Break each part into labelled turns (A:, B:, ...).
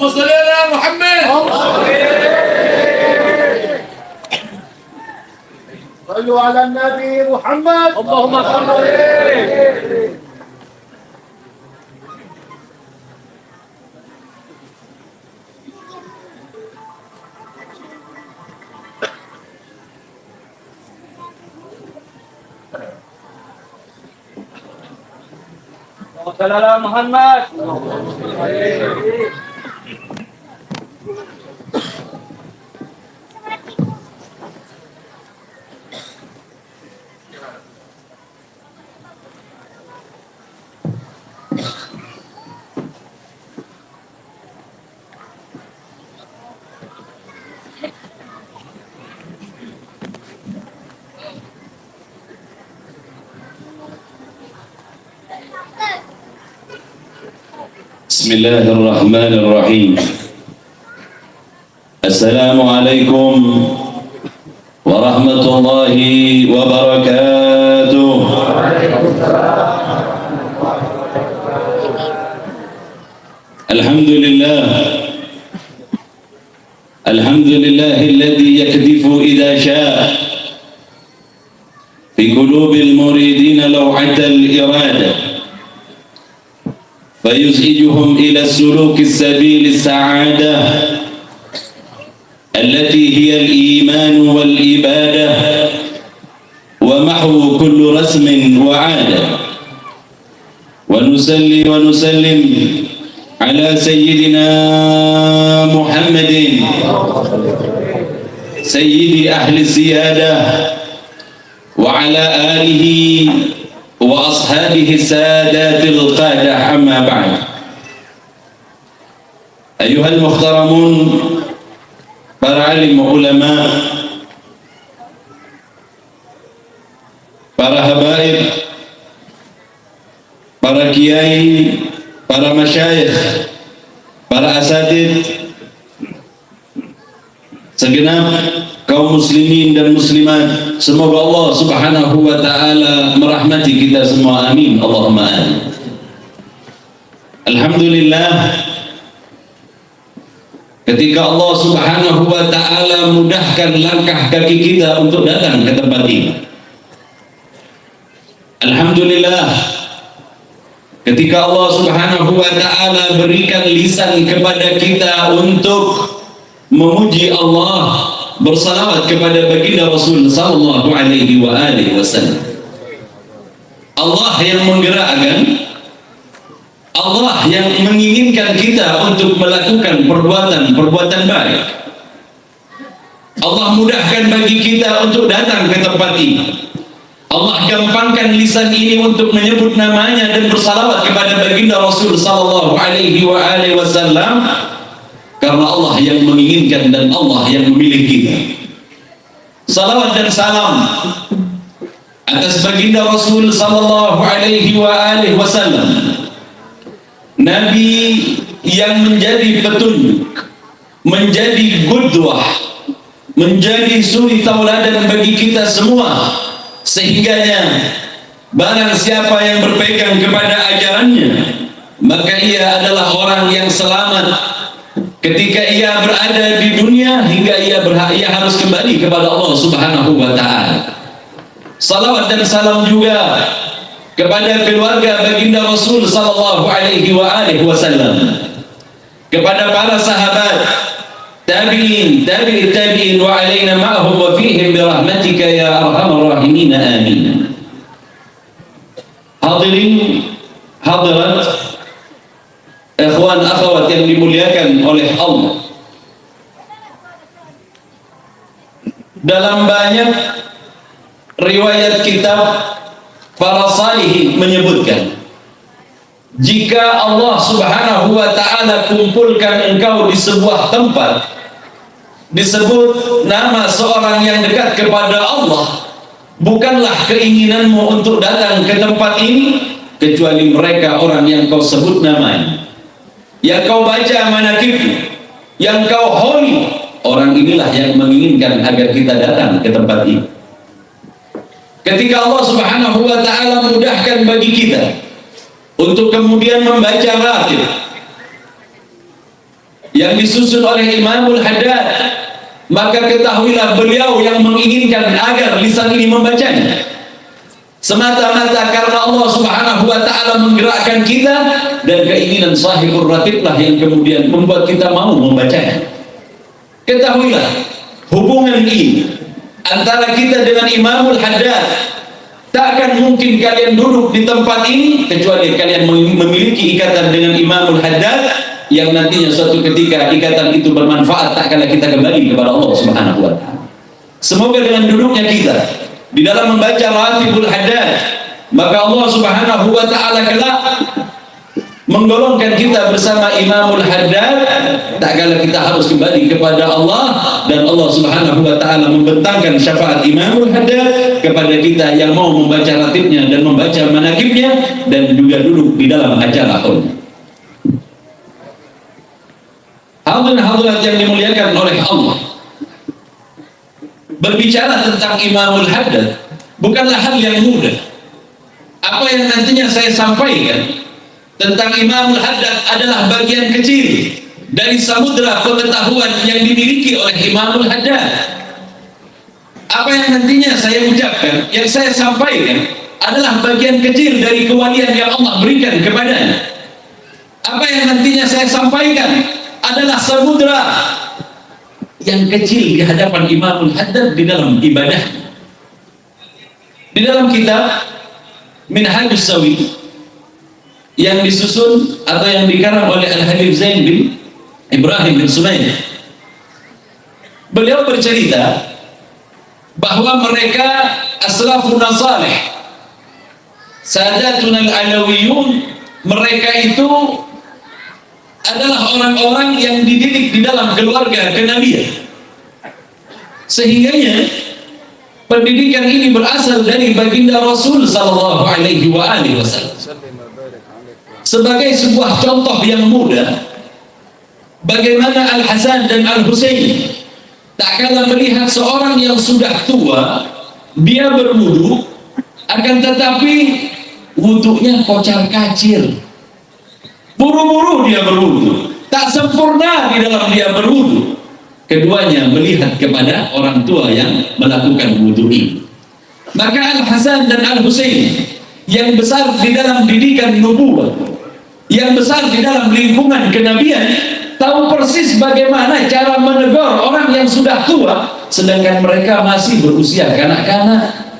A: اللهم صل على محمد.
B: صلوا على النبي محمد.
A: اللهم صل عليه. صل على محمد.
C: بسم الله الرحمن الرحيم. السلام عليكم ورحمة الله وبركاته. الحمد لله الذي يكذف إذا شاء في قلوب المريدين لوعة الإرادة فيزعجهم إلى السلوك السبيل السعادة التي هي الإيمان والإبادة ومحو كل رسم وعادة. ونصلي ونسلم على سيدنا محمد سيد أهل الزيادة وعلى آله وأصحابه السادات القادة. أما بعد، أيها المحترمون para alim ulama, para habaib, para kiai, para masyayikh, para asatid, segenap kaum muslimin dan muslimat, semoga Allah subhanahu wa ta'ala merahmati kita semua, amin, Allahumma amin. Alhamdulillah, ketika Allah subhanahu wa ta'ala mudahkan langkah kaki kita untuk datang ke tempat ini. Alhamdulillah, ketika Allah subhanahu wa ta'ala berikan lisan kepada kita untuk memuji Allah, bersalawat kepada baginda Rasul sallallahu alaihi wa alihi wasallam. Allah yang menggerakkan, Allah yang menginginkan kita untuk melakukan perbuatan baik. Allah mudahkan bagi kita untuk datang ke tempat ini. Allah gampangkan lisan ini untuk menyebut namanya dan bersalawat kepada baginda Rasul sallallahu alaihi wa alihi wasallam. Karena Allah yang menginginkan dan Allah yang memilih kita. Salawat dan salam atas baginda Rasul sallallahu alaihi wa alihi wasallam, Nabi yang menjadi petunjuk, menjadi qudwah, menjadi suri tauladan bagi kita semua, sehingganya barang siapa yang berpegang kepada ajarannya, maka ia adalah orang yang selamat ketika ia berada di dunia hingga ia harus kembali kepada Allah subhanahu wa ta'ala. Salawat dan salam juga kepada keluarga baginda Rasul sallallahu alaihi wa alihi wasallam, kepada para sahabat, tabi'in, tabi'it tabi'in wa alaina ma'hum wa fihim bi rahmatika ya arhamar rahimin, amin. Hadirin hadirat, ikhwan akhwat yang dimuliakan oleh Allah, dalam banyak riwayat kitab para salihin menyebutkan, jika Allah subhanahu wa ta'ala kumpulkan engkau di sebuah tempat, disebut nama seorang yang dekat kepada Allah, bukanlah keinginanmu untuk datang ke tempat ini kecuali mereka orang yang kau sebut namanya, yang kau baca manaqibnya, yang kau holy, orang inilah yang menginginkan agar kita datang ke tempat ini. Ketika Allah subhanahu wa ta'ala mudahkan bagi kita untuk kemudian membaca ratib, yang disusun oleh Imamul Haddad, maka ketahuilah beliau yang menginginkan agar lisan ini membacanya semata-mata karena Allah Subhanahu wa ta'ala menggerakkan kita, dan keinginan sahibur ratiblah yang kemudian membuat kita mau membacanya. Ketahuilah hubungan ini antara kita dengan Imamul Haddad, tak akan mungkin kalian duduk di tempat ini kecuali kalian memiliki ikatan dengan Imamul Haddad, yang nantinya suatu ketika ikatan itu bermanfaat tak kala kita kembali kepada Allah Subhanahu wa ta'ala. Semoga dengan duduknya kita di dalam membaca Ratibul Haddad, maka Allah Subhanahu wa ta'ala kelak menggolongkan kita bersama Imamul Haddad, tak kala kita harus kembali kepada Allah, dan Allah Subhanahu wa ta'ala membentangkan syafaat Imamul Haddad kepada kita yang mau membaca ratibnya dan membaca manakibnya dan juga duduk di dalam acara haulnya. Hadirin-hadirat yang dimuliakan oleh Allah, berbicara tentang Imamul Haddad bukanlah hal yang mudah. Apa yang nantinya saya sampaikan tentang Imamul Haddad adalah bagian kecil dari samudera pengetahuan yang dimiliki oleh Imamul Haddad. Apa yang nantinya saya ucapkan, yang saya sampaikan adalah bagian kecil dari kewalian yang Allah berikan kepadanya. Apa yang nantinya saya sampaikan adalah samudera yang kecil di hadapan Imamul Haddad di dalam ibadah. Di dalam kitab Minhajus Sawi yang disusun atau yang dikarang oleh Al-Habib Zain bin Ibrahim bin Sumail, beliau bercerita bahwa mereka aslafun salih, sadatun al-alawiyun, mereka itu adalah orang-orang yang dididik di dalam keluarga kenabian, sehingganya pendidikan ini berasal dari baginda Rasul sallallahu alaihi wasallam. Sebagai sebuah contoh yang mudah bagaimana Al-Hasan dan Al-Husain tak kala melihat seorang yang sudah tua dia berwudu, akan tetapi wudunya kocar kacir, buru-buru dia berwudu, tak sempurna di dalam dia berwudu. Keduanya melihat kepada orang tua yang melakukan wudu ini. Maka Al-Hasan dan Al-Husain yang besar di dalam didikan nubuwah, yang besar di dalam lingkungan kenabian, tahu persis bagaimana cara menegur orang yang sudah tua sedangkan mereka masih berusia kanak-kanak.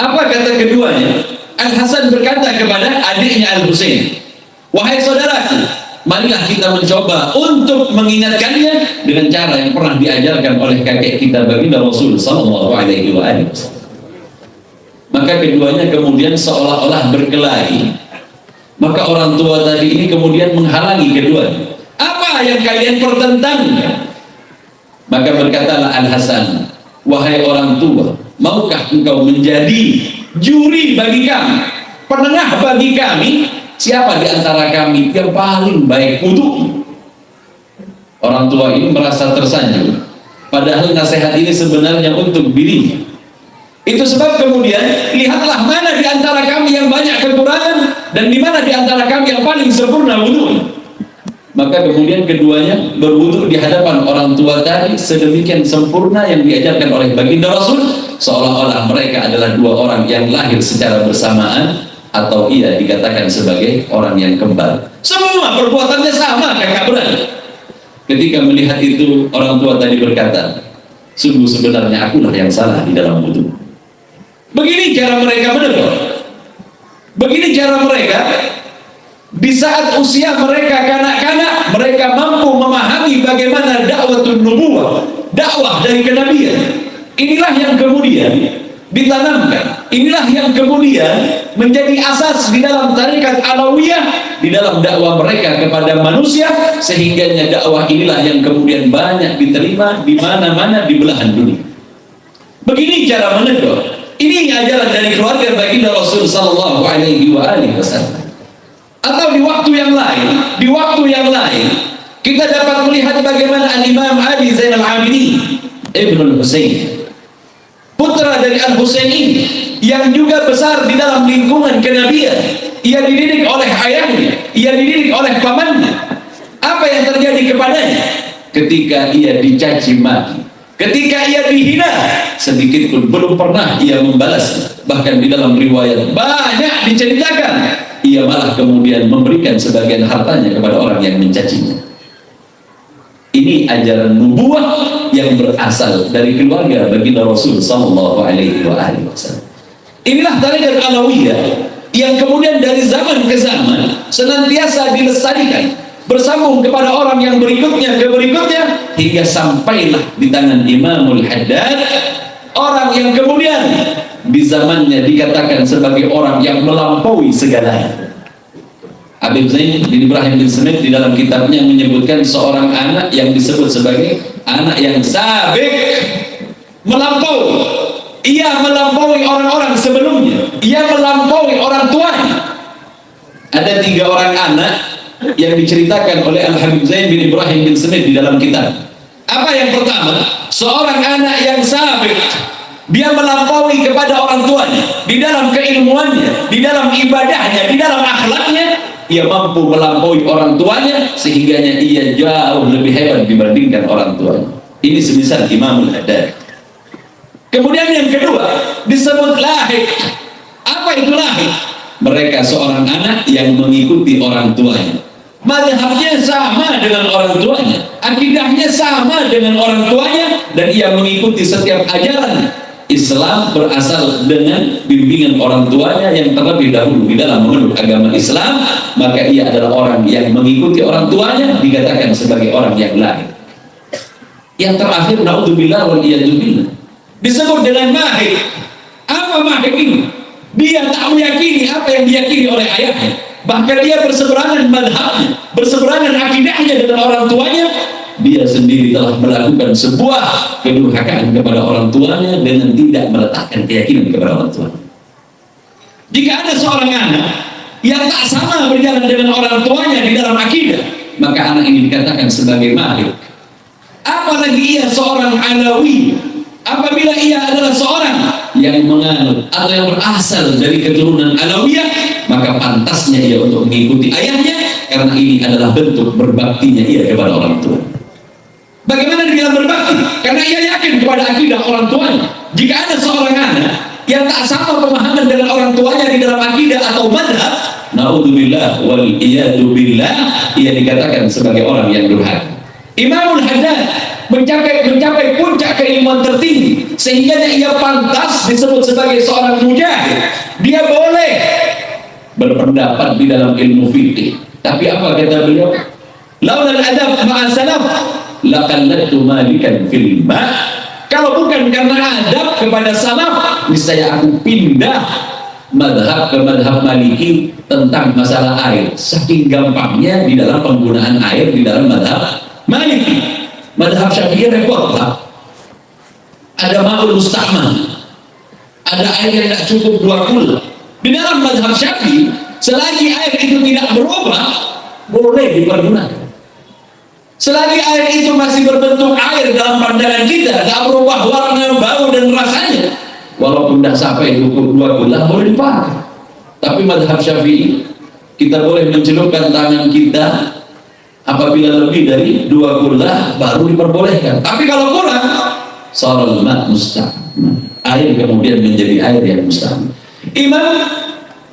C: Apa kata keduanya? Al-Hasan berkata kepada adiknya Al-Husain, wahai saudaraku, marilah kita mencoba untuk mengingatkannya dengan cara yang pernah diajarkan oleh kakek kita baginda Rasul sallallahu alaihi wasallam. Maka keduanya kemudian seolah-olah berkelahi. Maka orang tua tadi ini kemudian menghalangi keduanya. Apa yang kalian pertentangkan? Maka berkatalah Al-Hasan, wahai orang tua, maukah engkau menjadi juri bagi kami, penengah bagi kami, siapa di antara kami yang paling baik wudu? Orang tua ini merasa tersanjung, padahal nasihat ini sebenarnya untuk dirinya. Itu sebab kemudian lihatlah mana di antara kami yang banyak kekurangan dan di mana di antara kami yang paling sempurna wudu. Maka kemudian keduanya berwudu di hadapan orang tua tadi sedemikian sempurna yang diajarkan oleh baginda Rasul, seolah-olah mereka adalah dua orang yang lahir secara bersamaan, atau ia dikatakan sebagai orang yang kembar. Semua perbuatannya sama, kakak beradik. Ketika melihat itu, orang tua tadi berkata, sungguh sebenarnya akulah yang salah di dalam wudu. Begini cara mereka menegur. Begini cara mereka di saat usia mereka kanak-kanak, mereka mampu memahami bagaimana dakwatun nubuwah, dakwah dari kenabian. Inilah yang kemudian ditanamkan, inilah yang kemudian menjadi asas di dalam tarekat Alawiyah, di dalam dakwah mereka kepada manusia, sehingganya dakwah inilah yang kemudian banyak diterima di mana-mana di belahan dunia. Begini cara menegur. Ini ajaran dari keluarga baginda Rasul sallallahu alaihi wasallam. Atau di waktu yang lain, kita dapat melihat bagaimana Al-Imam Ali Zainal Abidin Ibnul Husain, putra dari Al-Husain ini, yang juga besar di dalam lingkungan kenabian. Ia dididik oleh ayahnya, ia dididik oleh pamannya. Apa Apa yang terjadi kepadanya? Ketika ia dicaci maki, ketika ia dihina, sedikit pun belum pernah ia membalas. Bahkan di dalam riwayat banyak diceritakan, ia malah kemudian memberikan sebagian hartanya kepada orang yang mencacinya. Ini ajaran nubuah yang berasal dari keluarga baginda Rasul sallallahu alaihi wasallam. Inilah tarikat Alawiyah yang kemudian dari zaman ke zaman senantiasa dilestarikan, bersambung kepada orang yang berikutnya ke berikutnya, hingga sampailah di tangan Imamul Haddad, orang yang kemudian di zamannya dikatakan sebagai orang yang melampaui segalanya. Habib Zain bin Ibrahim bin Smith di dalam kitabnya menyebutkan seorang anak yang disebut sebagai anak yang sabik, melampaui. Ia melampaui orang-orang sebelumnya, ia melampaui orang tuanya. Ada 3 orang anak yang diceritakan oleh Al-Habib Zain bin Ibrahim bin Smith di dalam kitab. Apa yang pertama? Seorang anak yang sabik, dia melampaui kepada orang tuanya di dalam keilmuannya, di dalam ibadahnya, di dalam akhlaknya. Ia mampu melampaui orang tuanya sehingga ia jauh lebih hebat dibandingkan orang tuanya. Ini semisal Imamul Haddad. Kemudian yang kedua disebut lahik. Apa itu lahik? Mereka seorang anak yang mengikuti orang tuanya, mazhabnya sama dengan orang tuanya, akidahnya sama dengan orang tuanya, dan ia mengikuti setiap ajaran Islam berasal dengan bimbingan orang tuanya yang terlebih dahulu di dalam memeluk agama Islam. Maka ia adalah orang yang mengikuti orang tuanya, dikatakan sebagai orang yang lahir. Yang terakhir, naudzubillah wal iyadzubillah, disebut dengan mahir. Apa mahir ini? Dia tak meyakini apa yang diyakini oleh ayahnya, bahkan dia berseberangan madhabnya, berseberangan akidahnya dengan orang tuanya. Dia sendiri telah melakukan sebuah kedurhakaan kepada orang tuanya dengan tidak meletakkan keyakinan kepada orang tuanya. Jika ada seorang anak yang tak sama berjalan dengan orang tuanya di dalam akidah, maka anak ini dikatakan sebagai mahir. Apalagi ia seorang Alawi, apabila ia adalah seorang yang menganut atau yang berasal dari keturunan Alawiyah, maka pantasnya ia untuk mengikuti ayahnya, karena ini adalah bentuk berbaktinya ia kepada orang tua. Bagaimana dia berbakti? Karena ia yakin kepada akidah orang tuanya. Jika ada seorang anak yang tak sama pemahaman dengan orang tuanya di dalam akidah atau madhab, naudzubillah wal iyadzubillah, ia dikatakan sebagai orang yang durhaka. Imamul Haddad mencapai puncak keilmuan tertinggi sehingga ia pantas disebut sebagai seorang mujahid. Dia boleh berpendapat di dalam ilmu fikih, tapi apa kata beliau? Laulal adab ma'as salaf laqallatu malikan fil ma'. Kalau bukan karena adab kepada salaf, niscaya aku pindah madhab ke madhab Maliki tentang masalah air. Saking gampangnya di dalam penggunaan air di dalam madhab Maliki. Madhab Syafi'i repot, Pak. Ada ma'ul mustahman, ada air yang tidak cukup 2 kul. Di dalam madhab Syafi'i, selagi air itu tidak berubah, boleh dipergunakan. Selagi air itu masih berbentuk air dalam pandangan kita, tidak berubah warna, bau, dan rasanya, walaupun tidak sampai 2 bulan, boleh dipakai. Tapi madhab Syafi'i, kita boleh mencelupkan tangan kita apabila lebih dari 2 kullah baru diperbolehkan. Tapi kalau kurang, sarul ma' musta'mal, air kemudian menjadi air yang musta'mal.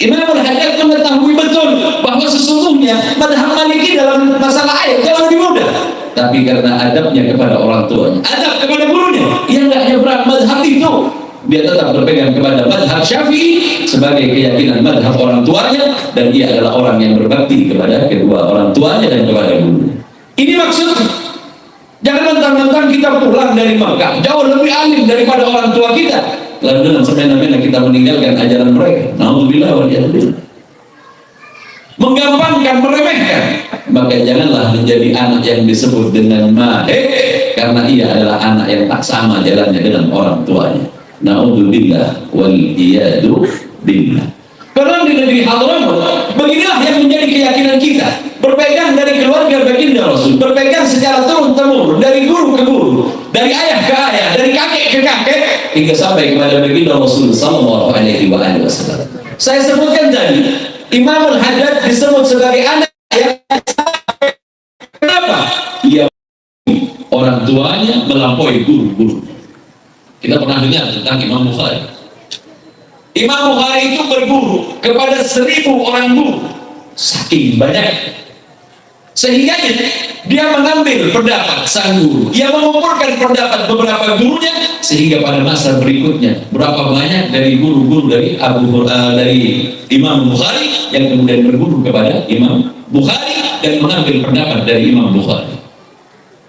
C: Imamul Haddad mengetahui betul bahwa sesungguhnya madhab Maliki dalam masalah air jauh lebih mudah, tapi karena adabnya kepada orang tuanya, adab kepada gurunya, ia tidak nyebrang madhab itu. Dia tetap berpegang kepada madhab Syafi'i sebagai keyakinan madhab orang tuanya, dan ia adalah orang yang berbakti kepada kedua orang tuanya dan kepada gurunya. Ini maksudnya, jangan mentang-mentang kita pulang dari Makkah jauh lebih alim daripada orang tua kita, lalu dengan semena-mena kita meninggalkan ajaran mereka. Naudzubillah wal iyadzubillah. Menggampangkan, meremehkan, maka janganlah menjadi anak yang disebut dengan mahir, karena ia adalah anak yang tak sama jalannya dengan orang tuanya. Naudzubillah wal iyadzubillah. Karena di negeri Hadramaut, beginilah yang menjadi keyakinan kita, berpegang dari keluarga baginda Rasul, berpegang secara turun-temurun dari guru ke guru, dari ayah ke ayah, dari kakek ke kakek, hingga sampai kepada baginda Rasul sallallahu alaihi wasallam. Saya sebutkan tadi, Imamul Haddad disebut sebagai anak yang kenapa? orang tuanya melampaui guru-guru. Kita pernah dengar tentang Imam Bukhari. Imam Bukhari itu berguru kepada 1000 orang guru, saking banyak. Sehingga dia mengambil pendapat sang guru, ia mengumpulkan pendapat beberapa gurunya, sehingga pada masa berikutnya berapa banyak dari guru-guru dari Imam Bukhari yang kemudian berguru kepada Imam Bukhari dan mengambil pendapat dari Imam Bukhari.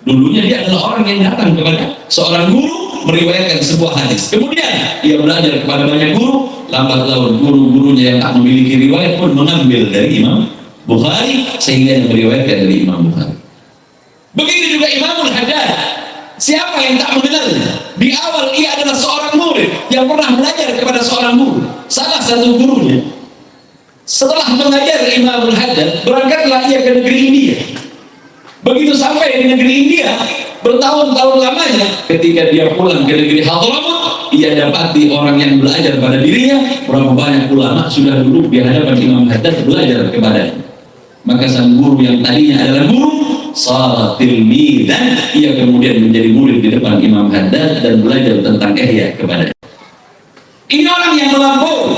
C: Dulunya dia adalah orang yang datang kepada seorang guru meriwayatkan sebuah hadis, kemudian ia belajar kepada banyak guru, lambat laun guru-gurunya yang tak memiliki riwayat pun mengambil dari Imam Bukhari sehingga yang meriwayatkan dari Imam Bukhari. Begitu juga Imamul Haddad. Siapa yang tak mengenalnya? Di awal ia adalah seorang murid yang pernah belajar kepada seorang guru, salah satu gurunya. Setelah mengajar Imamul Haddad, berangkatlah ia ke negeri India. Begitu sampai di negeri India, bertahun-tahun lamanya, ketika dia pulang ke negeri Hadramut, ia dapati orang yang belajar pada dirinya. Berapa banyak ulama sudah duduk di hadapan Imam Haddad belajar kepadanya. Maka sang guru yang tadinya adalah guru, salat tilmidan, ia kemudian menjadi murid di depan Imam Haddad dan belajar tentang ihya kepadanya. Ini orang yang melampaui.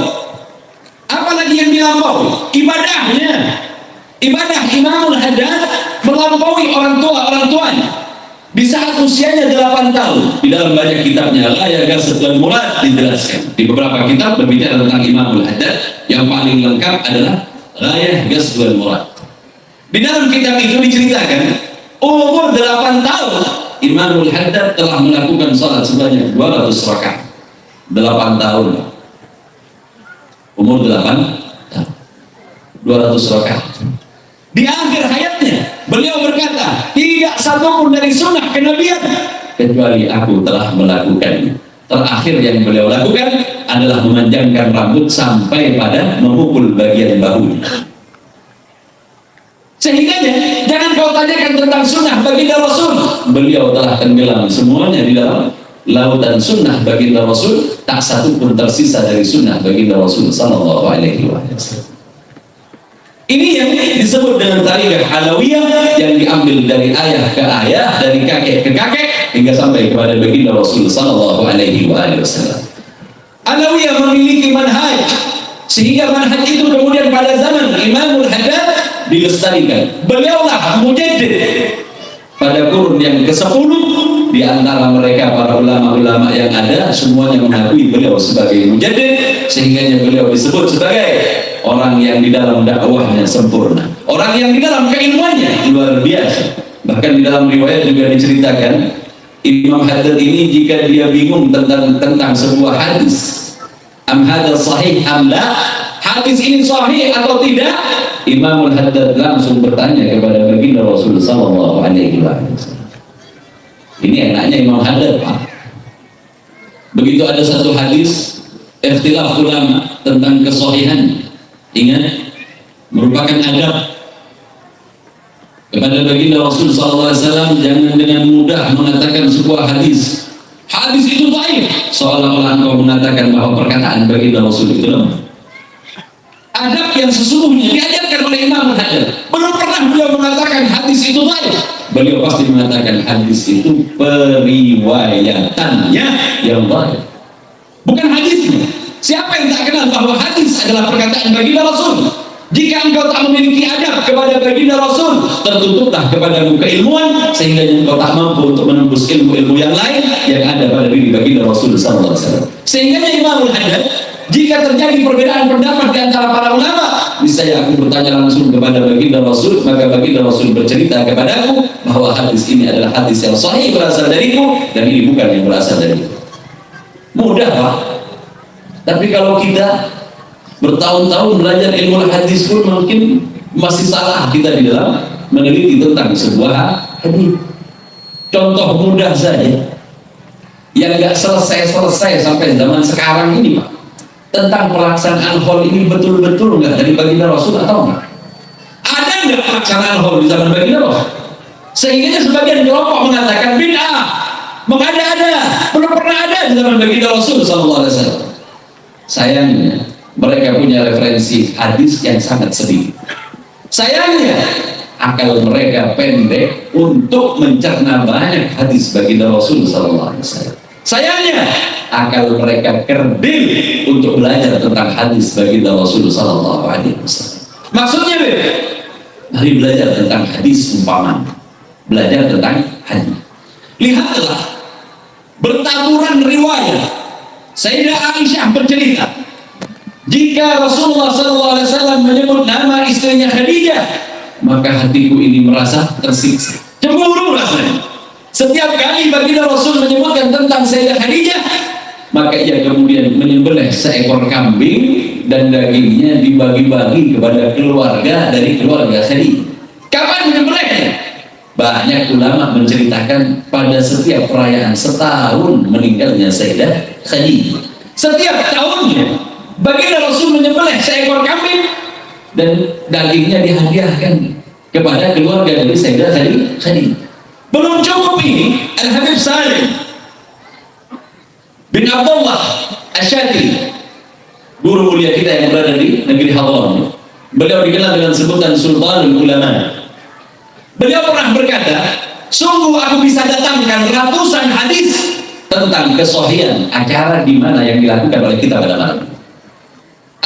C: Apalagi yang dilampaui? Ibadahnya. Ibadah Imamul Haddad melampaui orang tuanya. Di saat usianya 8 tahun, di dalam banyak kitabnya Ghayah Ghasatul Murad dijelaskan. Di beberapa kitab berbicara tentang Imamul Haddad, yang paling lengkap adalah Ghayah Ghasatul Murad. Di dalam kitab itu diceritakan, umur 8 tahun Imamul Haddad telah melakukan salat sebanyak 200 rakaat. 8 tahun. Umur 8 tahun. 200 rakaat. Di akhir hayatnya beliau berkata, tidak satu pun dari sunnah kenabian kecuali aku telah melakukannya. Terakhir yang beliau lakukan adalah memanjangkan rambut sampai pada memukul bagian bahunya. Sehingga jangan kau tanyakan tentang sunnah baginda Rasul. Beliau telah tenggelam semuanya di dalam lautan sunnah baginda Rasul. Tak satu pun tersisa dari sunnah baginda Rasul sallallahu alaihi wasallam. Ini yang disebut dengan tariqah Alawiyah, yang diambil dari ayah ke ayah, dari kakek ke kakek, hingga sampai kepada baginda Rasul sallallahu alaihi wasallam. Alawiyah memiliki manhaj, sehingga manhaj itu kemudian pada zaman Imamul Haddad dilestarikan. Beliaulah mujaddid pada kurun yang ke-10. Di antara mereka para ulama-ulama yang ada semuanya mengakui beliau sebagai mujaddid, sehingga beliau disebut sebagai orang yang di dalam dakwahnya sempurna, orang yang di dalam keilmuannya luar biasa. Bahkan di dalam riwayat juga diceritakan, Imam Haddad ini jika dia bingung tentang sebuah hadis, am hadza sahih am la, hadis ini sahih atau tidak, Imamul Haddad langsung bertanya kepada baginda Rasul sallallahu alaihi wasallam. Ini enaknya Imam Haddad, Pak. Begitu ada satu hadis ikhtilaf ulama tentang kesahihan, ingat, merupakan adab kepada baginda Rasul sallallahu alaihi wasallam. Jangan dengan mudah mengatakan sebuah hadis itu baik, seolah-olah engkau mengatakan bahwa perkataan baginda Rasul itu lemah. Adab yang sesungguhnya diajarkan oleh Imam Haddad. Belum pernah beliau mengatakan hadis itu baik. Beliau pasti mengatakan hadis itu periwayatannya yang baik, bukan hadisnya. Siapa yang tak kenal bahwa hadis adalah perkataan baginda Rasul? Jika engkau tak memiliki adab kepada baginda Rasul, tertutuplah kepadamu keilmuan, sehingga engkau tak mampu untuk menembus ilmu-ilmu yang lain yang ada pada diri baginda Rasul sallallahu alaihi wasallam. Sehingga Imamul Haddad, jika terjadi perbedaan pendapat di antara para ulama, niscaya aku bertanya langsung kepada baginda Rasul, maka baginda Rasul bercerita kepadaku bahwa hadis ini adalah hadis yang sahih berasal dariku, dan ini bukan yang berasal dariku. Mudah, Pak. Tapi kalau kita bertahun-tahun belajar ilmu hadis pun mungkin masih salah kita di dalam meneliti tentang sebuah hadis. Contoh mudah saja yang nggak selesai sampai zaman sekarang ini, Pak, tentang pelaksanaan haul ini betul-betul nggak dari baginda Rasul atau enggak? Ada nggak pelaksanaan haul di zaman baginda Rasul? Sehingga sebagian kelompok mengatakan bid'ah, mengada-ada, belum pernah ada di zaman baginda Rasul sallallahu alaihi wasallam. Sayangnya mereka punya referensi hadis yang sangat sedikit. Sayangnya akal mereka pendek untuk mencerna banyak hadis baginda Rasul sallallahu alaihi wasallam. Sayangnya akal mereka kerdil untuk belajar tentang hadis baginda Rasul sallallahu alaihi wasallam. Maksudnya, mari belajar tentang hadis umpama, belajar tentang hadis. Lihatlah bertaburan riwayat. Sayyidah Aisyah bercerita, jika Rasulullah SAW menyebut nama istrinya Khadijah, maka hatiku ini merasa tersiksa, cemburu rasanya. Setiap kali baginda Rasul menyebutkan tentang Sayyidah Khadijah, maka ia kemudian menyembelih seekor kambing dan dagingnya dibagi-bagi kepada keluarga dari keluarga Khadijah. Kapan menyembelihnya? Banyak ulama menceritakan pada setiap perayaan setahun meninggalnya Sayyidah Khadijah. Setiap tahunnya baginda Rasul menyembelih seekor kambing dan dagingnya dihadiahkan kepada keluarga dari Sayyidah Khadijah. Belum cukup ini, Al-Habib Salim bin Abdullah Asy-Syatiri, guru mulia kita yang berada di negeri Hadramaut, beliau dikenal dengan sebutan Sultanul Ulama. Beliau pernah berkata, sungguh aku bisa datangkan ratusan hadis tentang kesohian acara di mana yang dilakukan oleh kita pada malam.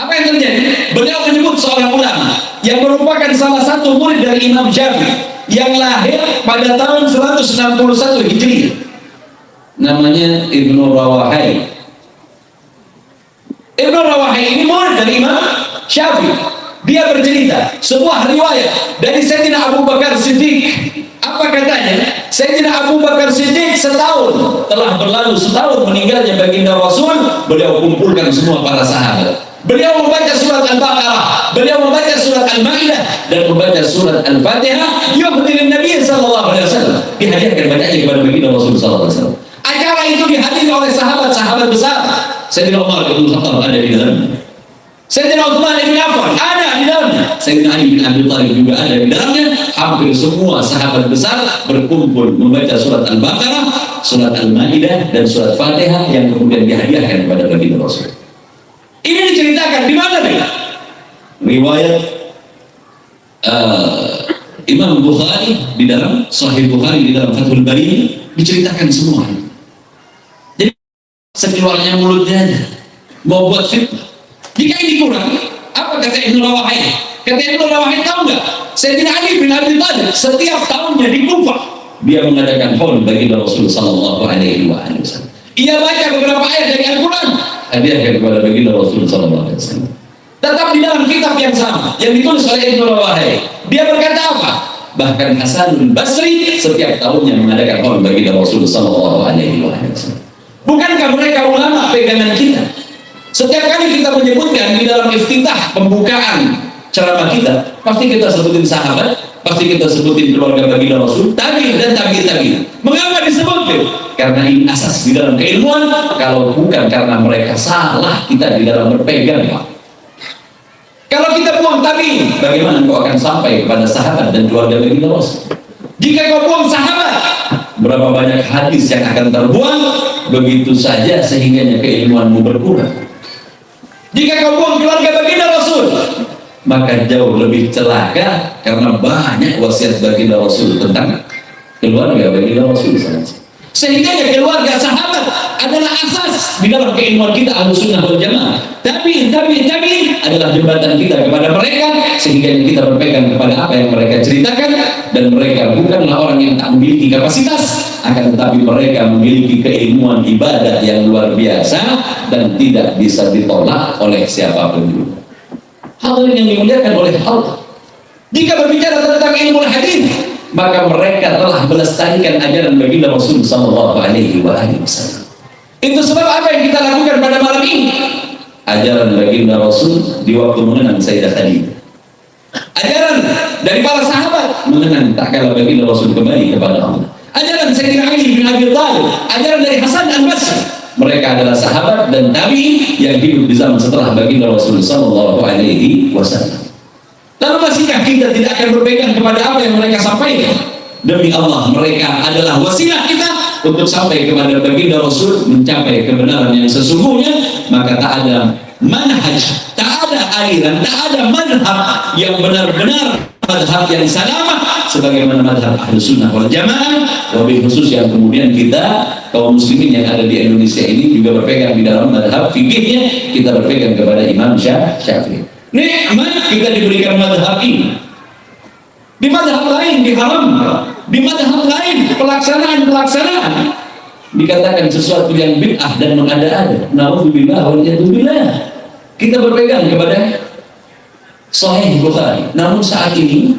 C: Apa yang terjadi? Beliau menyebut seorang ulama yang merupakan salah satu murid dari Imam Syafi'i yang lahir pada tahun 161 Hijriah. Namanya Ibnu Rawahai. Ibnu Rawahai ini murid dari Imam Syafi'i. Dia bercerita sebuah riwayat dari Sayyidina Abu Bakar Siddiq. Apa katanya? Sayyidina Abu Bakar Siddiq setahun telah berlalu, setahun meninggalnya baginda Rasul, beliau kumpulkan semua para sahabat. Beliau membaca surat Al-Baqarah, beliau membaca surat Al-Maidah dan membaca surat Al-Fatihah. Yuhdirin Nabi sallallahu alaihi wasallam, dihadiahkan bacanya kepada baginda Rasul sallallahu alaihi wasallam. Acara itu dihadiri oleh sahabat-sahabat besar. Sayyidina Umar bin Khattab ada di dalamnya. Sayyidina Utsman bin Affan ada di dalamnya. Sayyidina Ali bin Abi Thalib juga ada di dalamnya. Hampir semua sahabat besar berkumpul membaca surat Al-Baqarah, surat Al-Maidah dan surat Fatihah yang kemudian dihadiahkan kepada baginda Rasul. Ini diceritakan di mana nih? Riwayat Imam Bukhari di dalam Sahih Bukhari, di dalam Fathul Bari diceritakan semua. Jadi sekeluarnya mulutnya aja mau buat fitnah. Jika ini kurang, apa kata Ibnu Rawahai? Kata Ibnu Rawahai, tahu nggak? Sayyidina Ali bin Abi Thalib setiap tahunnya di Kufah dia mengadakan haul bagi Rasul sallallahu alaihi wasallam. Ia baca beberapa ayat dari Al-Quran, hadiahkan kepada baginda Rasul sallallahu alaihi wasallam. Tetap di dalam kitab yang sama yang ditulis oleh Ibnu Rawahai, dia berkata apa? Bahkan Hasanul Basri setiap tahunnya mengadakan haul baginda Rasul sallallahu alaihi wasallam. Bukankah mereka ulama pegangan kita? Setiap kali kita menyebutkan di dalam iftitah pembukaan ceramah kita, pasti kita sebutin sahabat, pasti kita sebutin keluarga baginda Rasul, tabi'in dan tabi'in. Mengapa disebut? Karena ini asas di dalam keilmuan. Kalau bukan karena mereka salah kita di dalam berpegang, Pak. Kalau kita buang tabi'in, bagaimana kau akan sampai kepada sahabat dan keluarga baginda Rasul? Jika kau buang sahabat, berapa banyak hadis yang akan terbuang begitu saja sehingga keilmuanmu berkurang. Jika kau buang keluarga baginda Rasul, maka jauh lebih celaka karena banyak wasiat baginda Rasul tentang keluarga baginda Rasul. Sehingga keluarga sahabat adalah asas di dalam keilmuan kita Ahlussunnah wal Jamaah. Tabi'in adalah jembatan kita kepada mereka sehingga kita berpegang kepada apa yang mereka ceritakan, dan mereka bukanlah orang yang tak memiliki kapasitas, akan tetapi mereka memiliki keilmuan ibadah yang luar biasa dan tidak bisa ditolak oleh siapapun juga. Hadirin yang dimuliakan oleh Allah, jika berbicara tentang ilmu hadis, maka mereka telah melestarikan ajaran baginda Rasul sallallahu alaihi wasallam. Itu sebab apa yang kita lakukan pada malam ini? Ajaran baginda Rasul di waktu mengenang Sayyidah Khadijah. Ajaran dari para sahabat mengenang tak kala baginda Rasul kembali kepada Allah. Ajaran Sayyidina Ali bin Abi Thalib, ajaran dari Hasan al-Basri. Mereka adalah sahabat dan tabi'in yang hidup di zaman setelah baginda Rasul sallallahu alaihi wasallam. Lalu masihkah kita tidak akan berpegang kepada apa yang mereka sampaikan? Demi Allah, mereka adalah wasilah kita untuk sampai kepada baginda Rasul, mencapai kebenaran yang sesungguhnya. Maka tak ada manhaj, tak ada aliran, tak ada manhaj yang benar-benar madhab yang sama sebagaimana madhab Ahlus Sunnah wal Jamaah, lebih khusus yang kemudian kita kaum muslimin yang ada di Indonesia ini juga berpegang di dalam madhab fikihnya, kita berpegang kepada Imam Syafi'i. Nikmat kita diberikan madhab ini. Di madhab lain diharamkan, di madhab lain pelaksanaan dikatakan sesuatu yang bid'ah dan mengada-ada. Na'udzubillah wal jadzubillah. Kita berpegang kepada Sahih Bukhari. Namun saat ini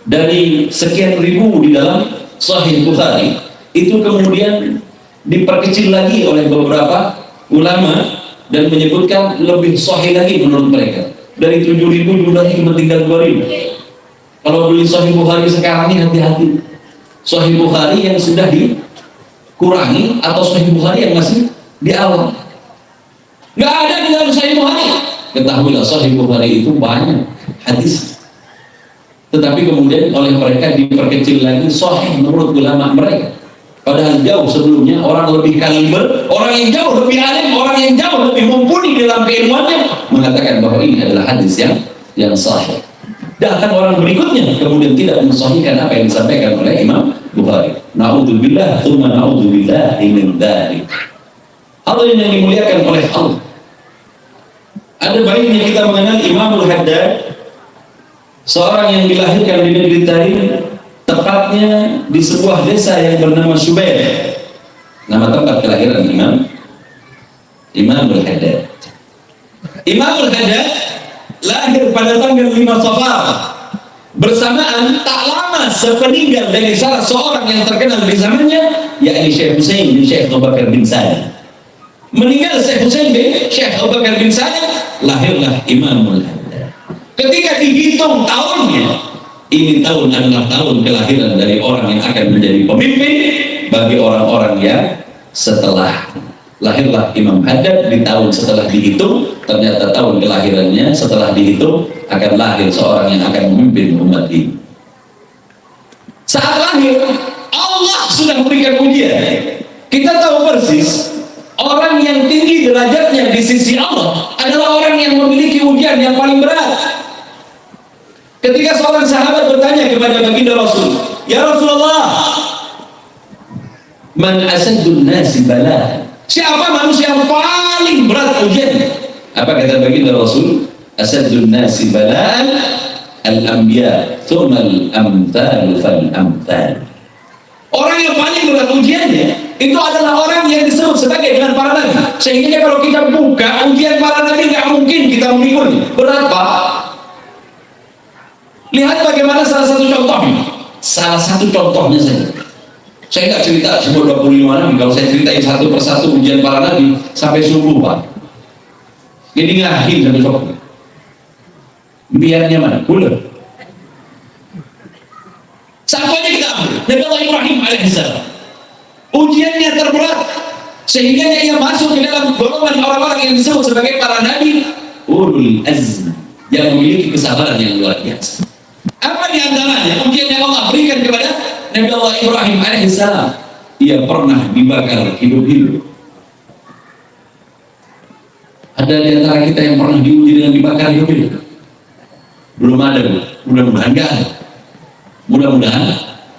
C: dari sekian ribu di dalam Sahih Bukhari itu kemudian diperkecil lagi oleh beberapa ulama dan menyebutkan lebih sahih lagi menurut mereka. Dari 7.000 jumlahnya cuma tinggal 2.000. Kalau beli Sahih Bukhari sekarang ini hati-hati. Sahih Bukhari yang sudah dikurangi atau Sahih Bukhari yang masih di awal. Nggak ada di dalam Sahih Bukhari. Ketahuilah Sahih Bukhari itu banyak hadis, tetapi kemudian oleh mereka diperkecil lagi sahih menurut ulama mereka. Padahal jauh sebelumnya orang lebih kaliber, orang yang jauh lebih alim, orang yang jauh lebih mumpuni dalam keilmuannya mengatakan bahwa ini adalah hadis yang sahih. Bahkan orang berikutnya kemudian tidak mensahihkan apa yang disampaikan oleh Imam Bukhari. Na'udzubillah, tsumma na'udzubillah min dzalik. Allah yang dimuliakan oleh Allah. Ada baiknya kita mengenal Imamul Haddad, seorang yang dilahirkan di negeri Tarim, tepatnya di sebuah desa yang bernama Subair. Nama tempat kelahiran Imamul Haddad. Imamul Haddad lahir pada tanggal 5 Safar, bersamaan tak lama sepeninggal dari salah seorang yang terkenal di zamannya, yakni Syekh Husain bin Syekh Abu Bakar bin Said. Meninggal Syekh Husain bin Syekh Abu Bakar bin Said, lahirlah Imamul Haddad. Ketika dihitung tahunnya, ini tahun adalah tahun kelahiran dari orang yang akan menjadi pemimpin bagi orang-orang yang setelah. Lahirlah Imam Haddad di tahun setelah dihitung, ternyata tahun kelahirannya setelah dihitung akan lahir seorang yang akan memimpin umat ini. Saat lahir, Allah sudah memberikan ujian. Kita tahu persis orang yang tinggi derajatnya di sisi Allah adalah orang yang memiliki ujian yang paling berat. Ketika seorang sahabat bertanya kepada baginda Rasul, "Ya Rasulullah, man asaddun nasi bala?" Siapa manusia yang paling berat ujian? Apa kata baginda Rasul? Asaddun nasi bala'an al-anbiya thumma al-amthal fal-amthal. Orang yang paling berat ujiannya itu adalah orang yang disebut sebagai dengan para nabi. Sehingga kalau kita buka ujian para nabi nggak mungkin kita memikul. Berat Pak. Lihat bagaimana salah satu contohnya. Salah satu contohnya saja. Saya nggak cerita semua 25 nabi. Kalau saya ceritain satu persatu ujian para nabi sampai subuh Pak. Jadi ngahin sampai subuh. Biarnya mana? Bulan. Contohnya kita ambil Nabi Allah Ibrahim alaihissalam. Ujiannya terberat sehingga ia masuk ke dalam golongan orang-orang yang disebut sebagai para nabi ulul azm yang memiliki kesabaran yang luar biasa. Apa di antaranya ujian yang Allah berikan kepada Nabi Allah Ibrahim alaihissalam? Ia pernah dibakar hidup-hidup. Ada di antara kita yang pernah diuji dengan dibakar hidup-hidup? Belum ada, mudah-mudahan nggak ada. Mudah-mudahan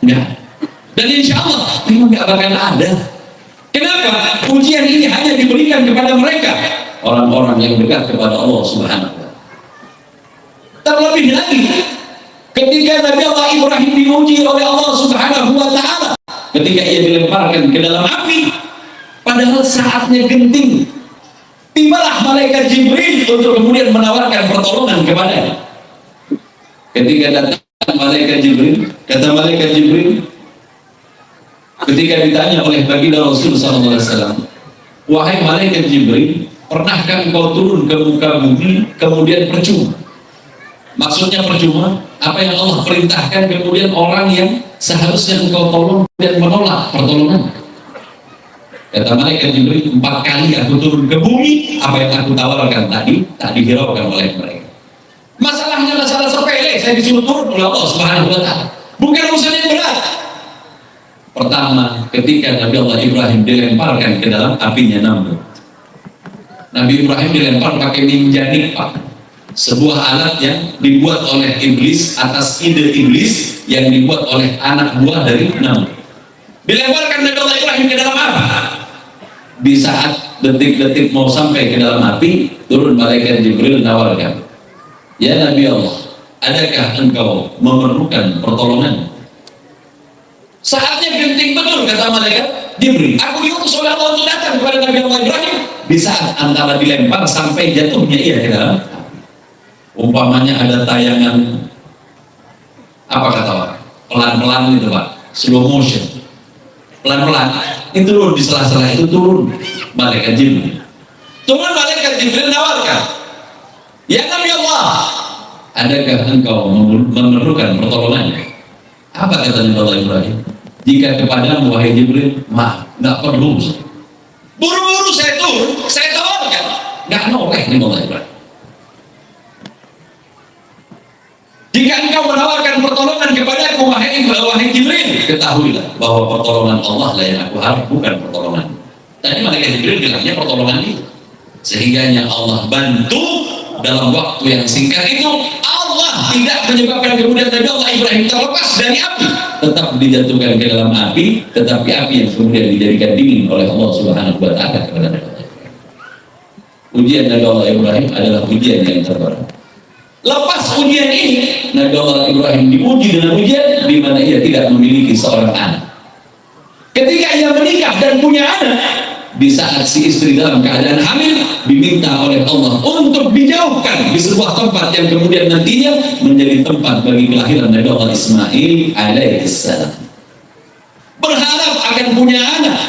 C: enggak. Dan insya Allah memang enggak bakal ada. Kenapa? Ujian ini hanya diberikan kepada mereka, orang-orang yang dekat kepada Allah Subhanahu wa Ta'ala. Terlebih lagi ketika Nabi Allah Ibrahim diuji oleh Allah Subhanahu wa Ta'ala, ketika ia dilemparkan ke dalam api, padahal saatnya genting, tibalah malaikat Jibril untuk kemudian menawarkan pertolongan kepadanya. Ketika datang malaikat Jibril, kata malaikat Jibril, ketika ditanya oleh baginda Rasul SAW, wahai malaikat Jibril, pernahkah engkau turun ke muka bumi kemudian percuma? Maksudnya percuma, apa yang Allah perintahkan kemudian orang yang seharusnya engkau tolong dan menolak pertolongan. Kata malaikat Jibril, 4 kali aku turun ke bumi, apa yang aku tawarkan tadi tak dihiraukan oleh mereka. Masalahnya masalah sepele, saya disuruh turun oleh Allah Subhanahu wa Ta'ala. Bukan urusan yang berat. Pertama, ketika Nabi Allah Ibrahim dilemparkan ke dalam apinya Namrud. Nabi Ibrahim dilempar pakai minjanik Pak. sebuah alat yang dibuat oleh iblis atas ide iblis yang dibuat oleh anak buah dari Namrud. Dilemparkan Nabi Allah Ibrahim ke dalam apa? Di saat detik-detik mau sampai ke dalam api, turun malaikat Jibril nawarkan, ya Nabi Allah, adakah engkau memerlukan pertolongan? Saatnya genting betul, kata malaikat Jibril, aku diutus oleh Allah untuk datang kepada Nabi Allah Ibrahim. Di saat antara dilempar sampai jatuhnya ia ke dalam, umpamanya ada tayangan apa kata Pak? Pelan-pelan itu Pak, slow motion, pelan-pelan itu turun di sela-sela itu turun malaikat Jibril. Turun malaikat Jibril nawarkan, ya Nabi Allah, adakah engkau memerlukan pertolongan? Apa kata Nabi Allah Ibrahim? Jika kepadamu wahai Jibril, maaf, nggak perlu. Buru-buru saya turun, saya tawarkan, nggak noleh Nabi Allah Ibrahim. Jika engkau menawarkan pertolongan kepadaku wahai Jibril, ketahuilah bahwa pertolongan Allah lah yang aku harap, bukan pertolongan. Tadi malaikat Jibril bilangnya pertolongan itu, sehingganya Allah bantu dalam waktu yang singkat itu. Allah tidak menyebabkan kemudian Nabi Allah Ibrahim terlepas dari api, tetap dijatuhkan ke dalam api, tetapi api yang kemudian dijadikan dingin oleh Allah Subhanahu wa Ta'ala kepada Nabi Allah Ibrahim. Ujian Nabi Allah Ibrahim adalah ujian yang terberat. Lepas ujian ini, Nabi Allah Ibrahim diuji dengan ujian di mana ia tidak memiliki seorang anak. Ketika ia menikah dan punya anak, di saat si istri dalam keadaan hamil, diminta oleh Allah untuk dijauhkan di sebuah tempat yang kemudian nantinya menjadi tempat bagi kelahiran Nabi Allah Ismail alaihissalam. Berharap akan punya anak,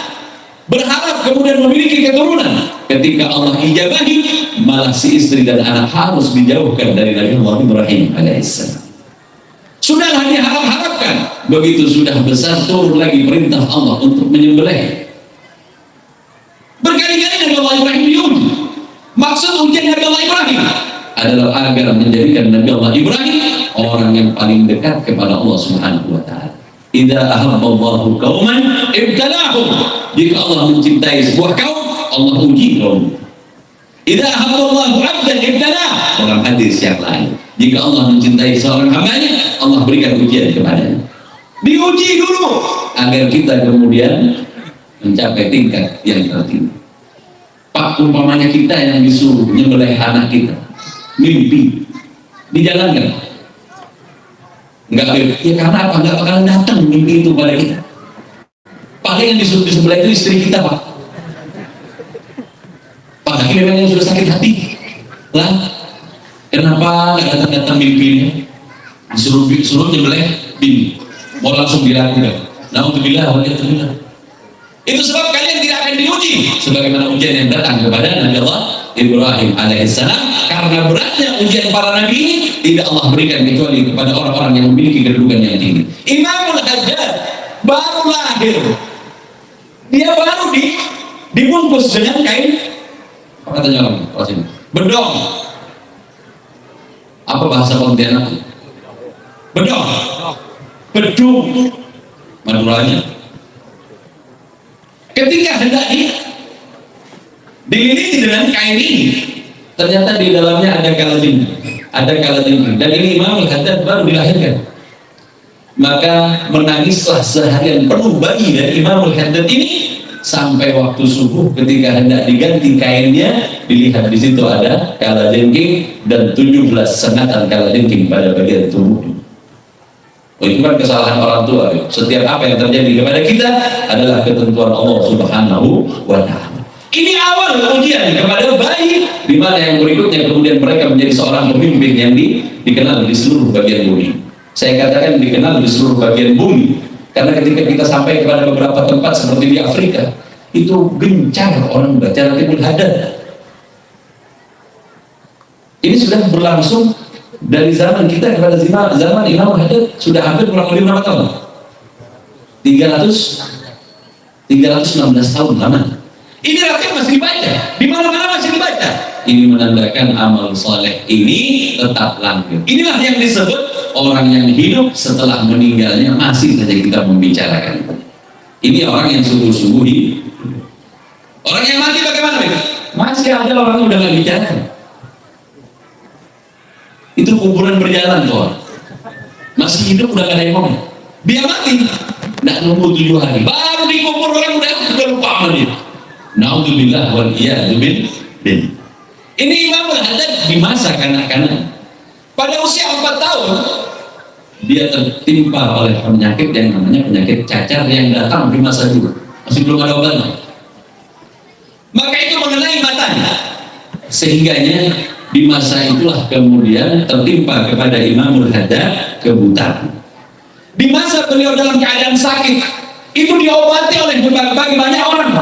C: berharap kemudian memiliki keturunan. Ketika Allah ijabahi, malah si istri dan anak harus dijauhkan dari Nabi Allah Ibrahim alaihissalam. Sudahlah diharap-harapkan, begitu sudah besar turun lagi perintah Allah untuk menyembelih. Berkali-kali Nabi Allah Ibrahim diuji. Maksud ujian Nabi Allah Ibrahim adalah agar menjadikan Nabi Allah Ibrahim orang yang paling dekat kepada Allah Subhanahu wa Ta'ala. Idza ahabballahu qauman ibtalahum. Jika Allah mencintai sebuah kaum, Allah uji kaum. Idza ahabballahu 'abdan ibtalah. Dalam hadis yang lain, jika Allah mencintai seorang hambanya, Allah berikan ujian kepadanya. Diuji dulu agar kita kemudian mencapai tingkat yang tertinggi. Pak, umpamanya kita yang disuruh nyembelih anak kita, mimpi dijalankan, enggak, ya karena apa? Enggak bakalan datang mimpi itu pada kita. Paling yang disuruh disembelih itu istri kita Pak. Pak, memang yang sudah sakit hati lah, kenapa nggak datang-datang mimpinya? Disuruh nyembelih bini, mau langsung dilakukan. Alhamdulillah, walhamdulillah. Itu sebab kalian tidak akan diuji sebagaimana ujian yang datang kepada Nabi Allah Ibrahim alaihissalam. Karena beratnya ujian para nabi ini tidak Allah berikan kecuali kepada orang-orang yang memiliki kedudukan yang tinggi. Imamul Haddad baru lahir, dia baru dibungkus dengan kain apa katanya orang bedong. Apa bahasa Pontianak? Bedong, bedung Maduranya. Ketika hendak dililiti dengan kain ini, ternyata di dalamnya ada kalajengking, dan ini Imam Al-Haddad baru dilahirkan. Maka menangislah seharian penuh bayi dari Imam Al-Haddad ini sampai waktu subuh. Ketika hendak diganti kainnya, dilihat di situ ada kalajengking dan 17 sengatan kalajengking pada bagian tubuhnya. Oh, itu kan kesalahan orang tua. Setiap apa yang terjadi kepada kita adalah ketentuan Allah Subhanahu wa Ta'ala. Ini awal ujian kepada bayi, di mana yang berikutnya kemudian mereka menjadi seorang pemimpin yang dikenal di seluruh bagian bumi. Saya katakan dikenal di seluruh bagian bumi karena ketika kita sampai kepada beberapa tempat seperti di Afrika, itu gencar orang baca Ratibul Haddad. Ini sudah berlangsung dari zaman kita kepada zaman Imam Haddad, sudah hampir kurang lebih berapa tahun? 316 tahun lama. Ini Ratib masih dibaca, di mana-mana masih dibaca. Ini menandakan amal soleh ini tetap langgeng. Inilah yang disebut orang yang hidup setelah meninggalnya masih saja kita membicarakan. Ini orang yang sungguh-sungguh hidup. Orang yang mati bagaimana? Masih ada orang yang udah nggak bicara. Itu kuburan berjalan tuh. Masih hidup udah gak ada yang ngomong. Dia mati, nggak nunggu 7 hari, baru dikubur orang udah lupa sama dia. Naudzubillah wal iyadu billah. Ini Imamul Haddad di masa kanak-kanak. Pada usia 4 tahun, dia tertimpa oleh penyakit yang namanya penyakit cacar yang datang di masa itu. Masih belum ada obatnya. Maka itu mengenai matanya. Sehingganya di masa itulah kemudian tertimpa kepada Imamul Haddad kebutaan. Di masa beliau dalam keadaan sakit, itu diobati oleh berbagai banyak orang.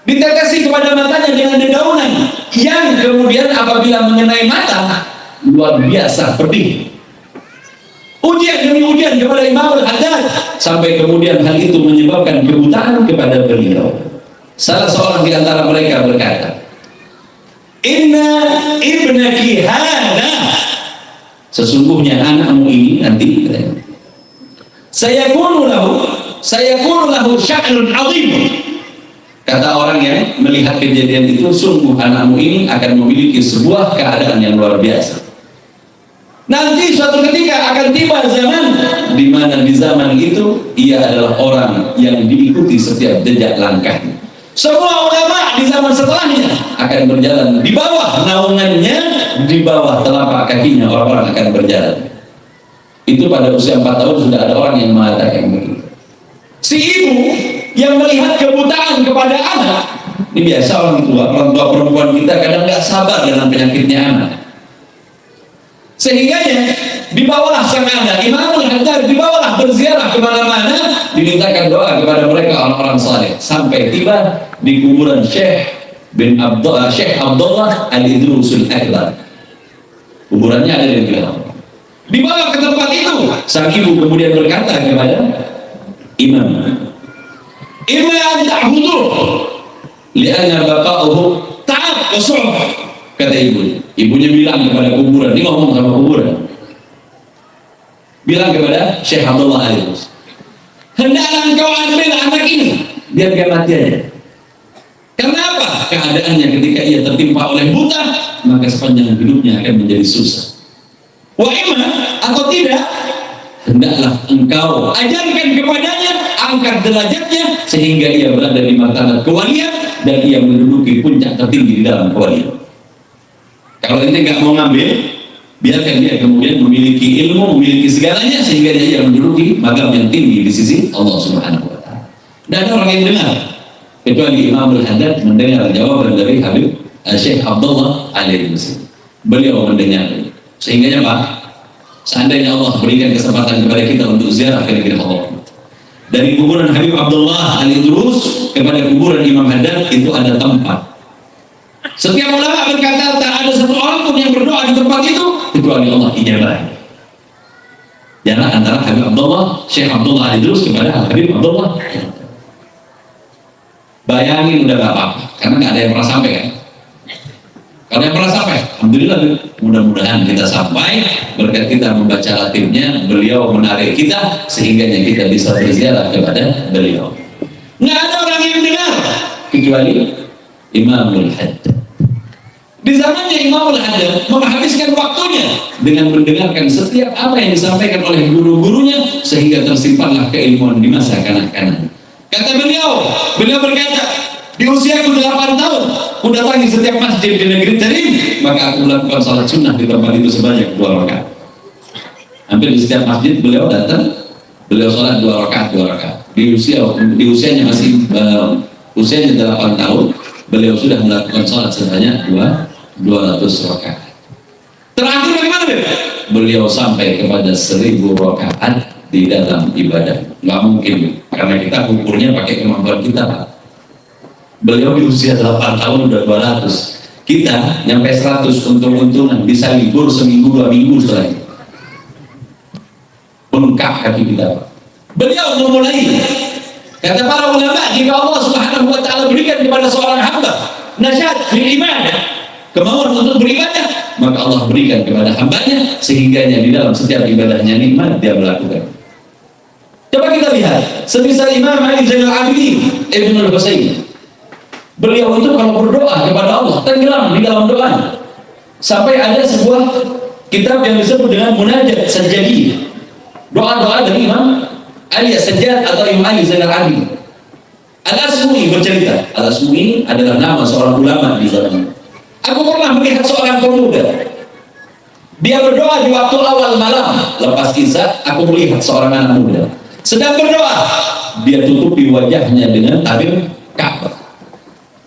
C: Ditetesi kepada matanya dengan dedaunan yang kemudian apabila mengenai mata luar biasa pedih. Ujian demi ujian kepada Imamul Haddad sampai kemudian hal itu menyebabkan kebutaan kepada beliau. Salah seorang di antara mereka berkata, "Inna ibnaki hada," sesungguhnya anakmu ini nanti sayakunu lahu sya'nun 'azim. Kata orang yang melihat kejadian itu, sungguh anakmu ini akan memiliki sebuah keadaan yang luar biasa. Nanti suatu ketika akan tiba zaman di mana di zaman itu ia adalah orang yang diikuti setiap jejak langkahnya. Semua ulama di zaman setelahnya akan berjalan di bawah naungannya, di bawah telapak kakinya orang-orang akan berjalan. Itu pada usia 4 tahun sudah ada orang yang mengatakan begitu. Si ibu yang melihat kebutaan kepada anak, ini biasa orang tua perempuan kita kadang nggak sabar dengan penyakitnya anak. Sehingganya dibawalah sang anak Imamul Haddad, dibawalah berziarah kemana-mana, dimintakan doa kepada mereka orang-orang saleh, sampai tiba di kuburan Syekh Abdullah Al-Idrusul Akbar. Kuburannya ada di belakang. Dibawa ke tempat itu, sang ibu kemudian berkata kepada imam, "Imma an ta'budu li'anna baqa'uhu ta'ab wa su'b." Kata ibunya bilang kepada kuburan, ini ngomong sama kuburan, bilang kepada Syekh Abdullah Al-Idrus, "Hendaklah engkau ambil anak ini biar dia mati aja." Karena apa? Keadaannya ketika ia tertimpa oleh buta, maka sepanjang hidupnya akan menjadi susah. Wa imma, atau tidak, hendaklah engkau ajarkan kepadanya, angkat derajatnya sehingga ia berada di martabat kewalian dan ia menduduki puncak tertinggi di dalam kewalian. Kalau ente nggak mau ngambil, biarkan dia kemudian memiliki ilmu, memiliki segalanya sehingga dia menduduki makam yang tinggi di sisi Allah Subhanahu wa Ta'ala. Dan ada orang yang dengar, kecuali Imamul Haddad mendengar jawaban dari Habib Syekh Abdullah Al-Idrus. Beliau mendengar. Sehingga Pak, seandainya Allah berikan kesempatan kepada kita untuk ziarah ke negeri Allah, dari kuburan Habib Abdullah Al-Idrus kepada kuburan Imam Haddad itu ada tempat. Setiap ulama berkata tak ada satu orang pun yang berdoa di tempat itu kecuali Allah ijabah. Jarak antara Habib Abdullah, Syekh Abdullah Al-Idrus kepada Habib Abdullah. Bayangin udah gak apa-apa, karena gak ada yang pernah sampai kan. Kalau yang pernah sampai, alhamdulillah, mudah-mudahan kita sampai berkat kita membaca latifnya, beliau menarik kita sehingga kita bisa berziarah kepada beliau. Nggak ada orang yang dengar kecuali Imamul Haddad. Di zamannya Imamul Haddad menghabiskan waktunya dengan mendengarkan setiap apa yang disampaikan oleh guru-gurunya sehingga tersimpanlah keilmuan di masa kanak-kanak. Kata beliau berkata, di usiaku 8 tahun, aku datangi setiap masjid di negeri Tarim, maka aku melakukan salat sunnah di tempat itu sebanyak 2 rakaat. Hampir di setiap masjid beliau datang, beliau salat 2 rakaat. Di usianya masih usianya 8 tahun, beliau sudah melakukan salat sebanyak 200 rakaat. Terakhir bagaimana? Beliau sampai kepada 1000 rakaat di dalam ibadah. Nggak mungkin, karena kita ukurnya pakai kemampuan kita, Pak. Beliau di usia 8 tahun udah 200. Kita nyampe 100 untung-untungan, bisa libur seminggu 2 minggu setelah itu. Bengkak kaki kita. Beliau memulai. Kata para ulama, jika Allah Subhanahu wa Ta'ala berikan kepada seorang hamba nasyad fil ibadah, kemauan untuk beribadah, maka Allah berikan kepada hambanya sehingganya di dalam setiap ibadahnya nikmat dia melakukan. Coba kita lihat, semisal Imam Ali Zainal Abidin Ibnul Husain. Beliau itu kalau berdoa kepada Allah tenggelam di dalam doa, sampai ada sebuah kitab yang disebut dengan Munajat Sajjadiyah, doa-doa dari Imam Ali As-Sajjad atau Imam Ali Zainal Abidin. Al-Asmu'i bercerita, Al-Asmu'i adalah nama seorang ulama di zaman itu. Aku pernah melihat seorang pemuda, dia berdoa di waktu awal malam. Lepas kisah, aku melihat seorang anak muda sedang berdoa, dia tutupi wajahnya dengan tabir Ka'bah.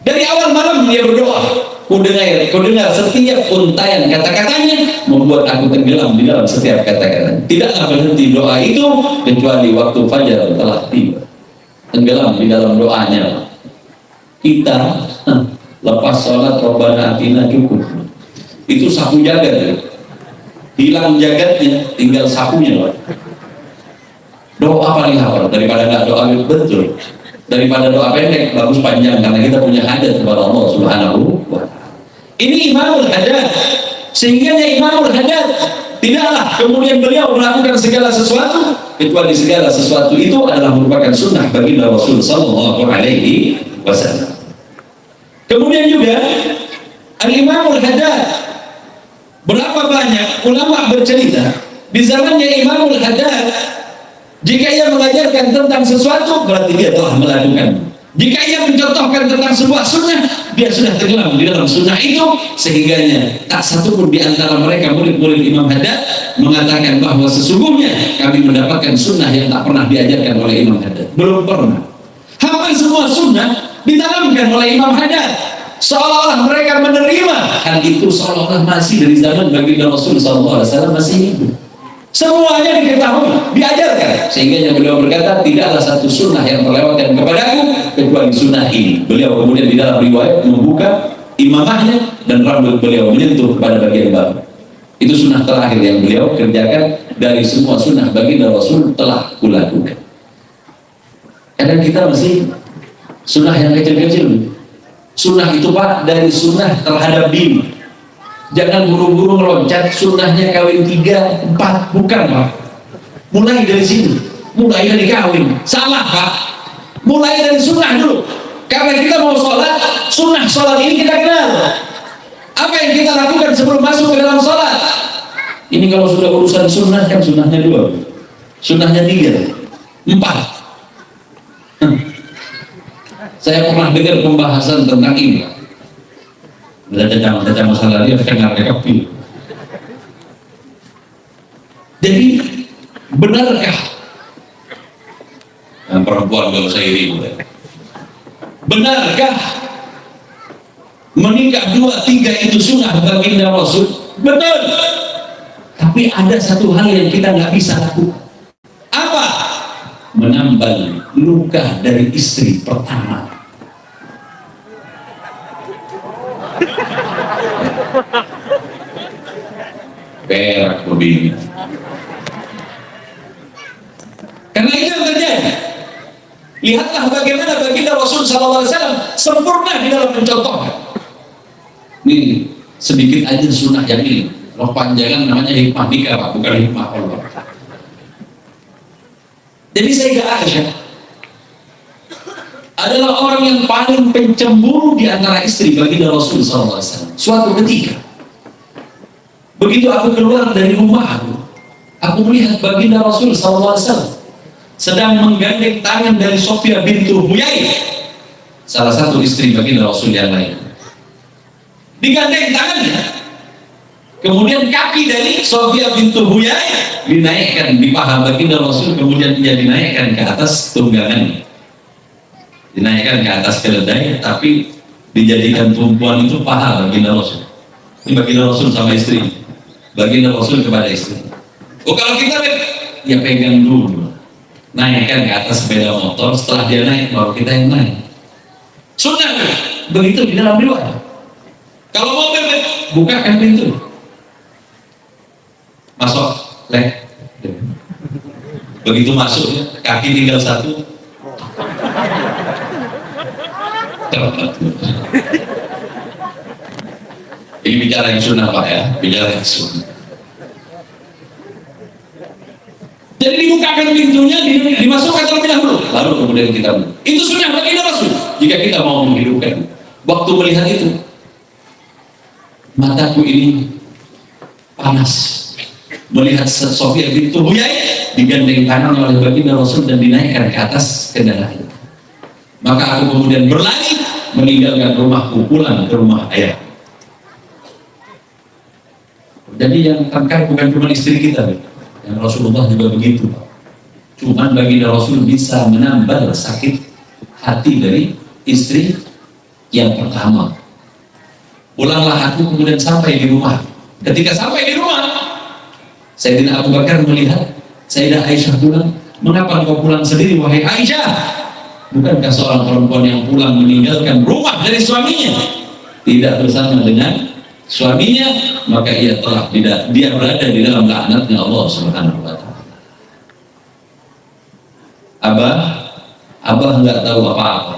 C: Dari awal malam dia berdoa, kudengar setiap untayan kata-katanya, membuat aku tenggelam di dalam setiap kata-katanya. Tidaklah berhenti doa itu kecuali waktu fajar telah tiba. Tenggelam di dalam doanya. Kita lepas sholat Rabbana atina cukup, itu sapu jagat, hilang jagatnya, tinggal sapunya. Doa paling hafal daripada nggak doa betul, daripada doa pendek bagus panjang, karena kita punya hajat kepada Allah Subhanahu wa Ta'ala. Ini Imamul Haddad. Sehingga Imamul Haddad tidaklah kemudian beliau melakukan segala sesuatu kecuali segala sesuatu itu adalah merupakan sunnah baginda Rasul Sallallahu Alaihi Wasallam. Kemudian juga Al-Imamul Haddad, berapa banyak ulama bercerita di zamannya Imamul Haddad, jika ia mengajarkan tentang sesuatu berarti dia telah melakukan. Jika ia mencontohkan tentang sebuah sunnah, dia sudah tenggelam di dalam sunnah itu, sehingganya tak satu pun di antara mereka murid-murid Imam Haddad mengatakan bahwa sesungguhnya kami mendapatkan sunnah yang tak pernah diajarkan oleh Imam Haddad. Belum pernah. Hampir semua sunnah ditanamkan oleh Imam Haddad, seolah-olah mereka menerima hal itu, seolah-olah masih dari zaman baginda Rasul SAW masih hidup. Semuanya diketahui, diajarkan, sehingga beliau berkata, tidaklah satu sunnah yang terlewatkan kepadaku kecuali sunnah ini. Beliau kemudian di dalam riwayat membuka imamahnya dan rambut beliau menyentuh pada bagian bawah. Itu sunnah terakhir yang beliau kerjakan dari semua sunnah baginda Rasul telah kulakukan. Kadang kita masih sunnah yang kecil-kecil. Sunnah itu Pak dari sunnah terhadap diri. Jangan buru-buru meloncat sunnahnya kawin 3, 4, bukan Pak. Mulai dari sini, mulai dari kawin. Salah Pak. Mulai dari sunnah dulu. Karena kita mau sholat, sunnah sholat ini kita kenal. Apa yang kita lakukan sebelum masuk ke dalam sholat? Ini kalau sudah urusan sunnah kan sunnahnya 2, sunnahnya 3, 4. Saya pernah dengar pembahasan tentang ini. Baca masalah dia dengar rekapil. Jadi benarkah yang perempuan gak usah iri, benarkah menikah 2, 3 itu sunnah baginda Rasul? Betul. Tapi ada satu hal yang kita nggak bisa lakukan. Apa? Menambal luka dari istri pertama. Berak begini. Karena itu yang terjadi. Lihatlah bagaimana baginda Rasul SAW sempurna di dalam mencontohkan. Ini sedikit aja sunnah yang ini. Loh panjangan namanya hikmah nikah Pak, bukan hikmah Allah. Jadi Sayyidah Aisyah adalah orang yang paling pencemburu di antara istri baginda Rasul SAW. Suatu ketika, begitu aku keluar dari rumah aku melihat baginda Rasul SAW sedang menggandeng tangan dari Sofia bintu Huyai, salah satu istri baginda Rasul yang lain. Digandeng tangannya, kemudian kaki dari Sofia bintu Huyai dinaikkan di paha baginda Rasul, kemudian dia dinaikkan ke atas tunggangan, dinaikkan ke atas keledai, tapi dijadikan tumpuan itu paha baginda Rasul. Ini baginda Rasul sama istri, baginda Rasul kepada istri. Oh kalau kita ya pegang dulu, naikkan ke atas sepeda motor, setelah dia naik baru kita yang naik. Sunnah begitu di dalam riwayat. Kalau mau bukakan pintu, masuk, begitu masuk kaki tinggal satu. Ini bicara yang sunnah Pak ya, bicara yang sunnah. Jadi dibukakan pintunya, dimasukkan terlebih dahulu, baru kemudian kita. Itu sunnah baginda Rasul. Jika kita mau menghidupkan, waktu melihat itu, mataku ini panas melihat Sofia bintu Huyai digandeng tangan oleh baginda Rasul dan dinaikkan ke atas kendaraan. Maka aku kemudian berlari meninggalkan rumahku, pulang ke rumah ayah. Jadi yang tangkap bukan cuma istri kita, yang Rasulullah juga begitu. Cuman baginda Rasul bisa menambah sakit hati dari istri yang pertama. Pulanglah aku kemudian sampai di rumah. Ketika sampai di rumah, Sayyidina Abu Bakar melihat Sayyidah Aisyah pulang. Mengapa engkau pulang sendiri wahai Aisyah? Bukankah seorang perempuan yang pulang meninggalkan rumah dari suaminya tidak bersama dengan suaminya, maka dia berada di dalam laknatnya Allah Subhanahu wa taala. Abah nggak tahu apa-apa.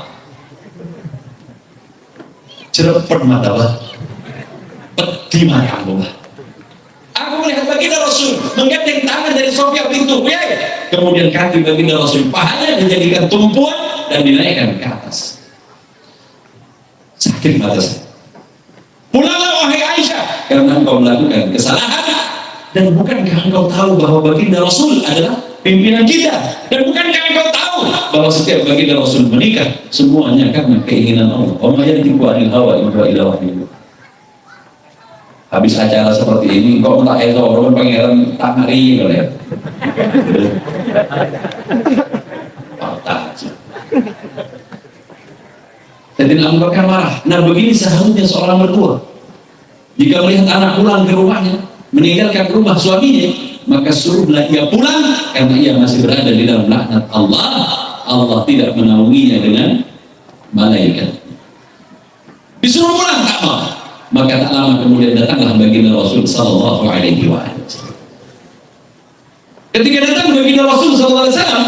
C: Cerpen mata bah, peti mata bah. Aku melihat baginda Rasul menggandeng tangan dari Sofia bintu Huyai, kemudian kaki baginda Rasul pahanya dijadikan tumpuan dan dinaikkan ke atas. Sakit mata saya. Pulanglah wahai Aisyah, karena engkau melakukan kesalahan, dan bukankah engkau tahu bahwa baginda Rasul adalah pimpinan kita, dan bukankah engkau tahu bahwa setiap baginda Rasul menikah semuanya karena keinginan Allah. Wa ma yantiqu 'anil hawa in huwa illa wahyun. Habis acara seperti ini, engkau tak orang pangeran tak ngari kali ya. Jadi Abu Bakar marah. Nah begini seharusnya seorang mertua. Jika melihat anak pulang ke rumahnya, meninggalkan rumah suaminya, maka suruhlah ia pulang, karena ia masih berada di dalam laknat Allah. Allah tidak menaunginya dengan malaikat. Disuruh pulang tak mau. Maka tak lama kemudian datanglah baginda Rasul Sallallahu Alaihi Wasallam. Ketika datang baginda Rasul Sallallahu Alaihi Wasallam,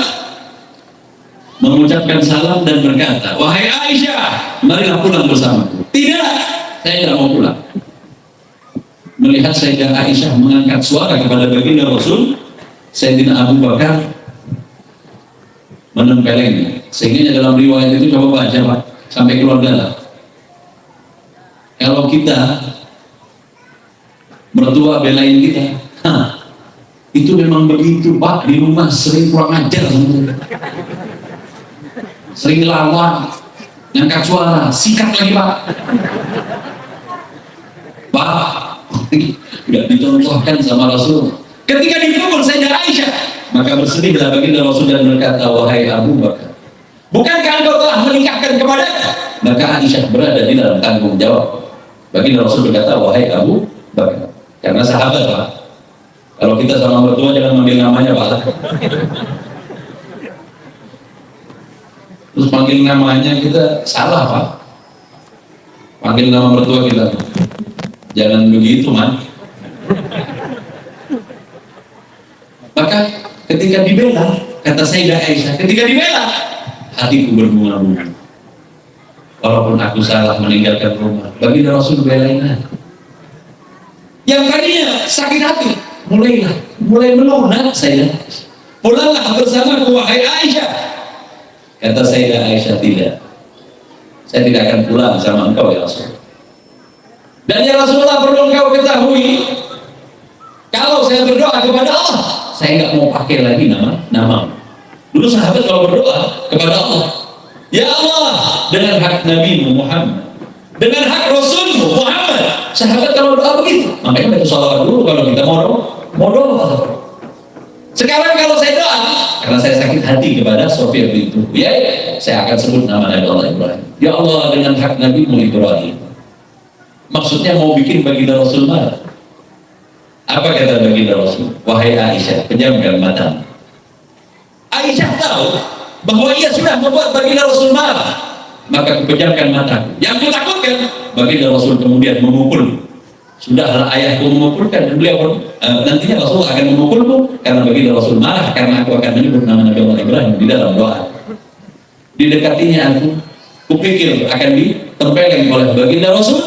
C: mengucapkan salam dan berkata, wahai Aisyah, marilah pulang bersamaku. Tidak, saya tidak mau pulang. Melihat Sayyidah Aisyah mengangkat suara kepada baginda Rasul, Sayyidina Abu Bakar menempelengnya. Sehingga dalam riwayat itu coba baca Pak, sampai keluar darah. Kalau kita mertua belain kita, itu memang begitu Pak, di rumah sering kurang ajar sebenarnya. Sering lawan, ngangkat suara, sikat lagi Pak. Pak, tidak dicontohkan sama Rasul. Ketika dipukul Sayyidah Aisyah, maka bersedihlah baginda Rasul dan berkata, wahai Abu Bakar, bukankah engkau telah menikahkan kepadanya? Maka Aisyah berada di dalam tanggung jawab. Baginda Rasul berkata, wahai Abu Bakar, karena sahabat Pak. Kalau kita sama mertua jangan manggil namanya Pak. Terus panggil namanya kita salah Pak. Panggil nama mertua kita, jangan begitu man. Maka ketika dibela, kata Sayyidah Aisyah, ketika dibela, hatiku berbunga-bunga. Walaupun aku salah meninggalkan rumah, baginda Rasul belain aku. Yang tadinya sakit hati, mulai melunak saya. Pulanglah bersamaku wahai Aisyah. Kata Sayyidah Aisyah, tidak. Saya tidak akan pulang sama engkau ya Rasul. Dan ya Rasulullah, perlu engkau ketahui, kalau saya berdoa kepada Allah, saya nggak mau pakai lagi nama. Dulu sahabat kalau berdoa kepada Allah, ya Allah, dengan hak Nabi Muhammad, dengan hak Rasulmu Muhammad. Sahabat kalau doa begitu, makanya baca sholawat dulu kalau kita mau doa. Sekarang kalau saya doa, karena saya sakit hati kepada Sofia bintu Huyai, saya akan sebut nama Nabi Allah Ibrahim. Ya Allah, dengan hak Nabi Ibrahim. Maksudnya mau bikin baginda Rasul marah. Apa kata baginda Rasul? Wahai Aisyah, pejamkan mata. Aisyah tahu bahwa ia sudah membuat baginda Rasul marah, maka kupejamkan mata. Yang kutakutkan, baginda Rasul kemudian memukul. Sudahlah ayahku memukulkan, dan beliau nantinya Rasul akan memukulmu karena baginda Rasul marah karena aku akan menyebut nama Nabi Allah Ibrahim di dalam doa. Didekatinya aku, kupikir akan ditempelkan oleh baginda Rasul.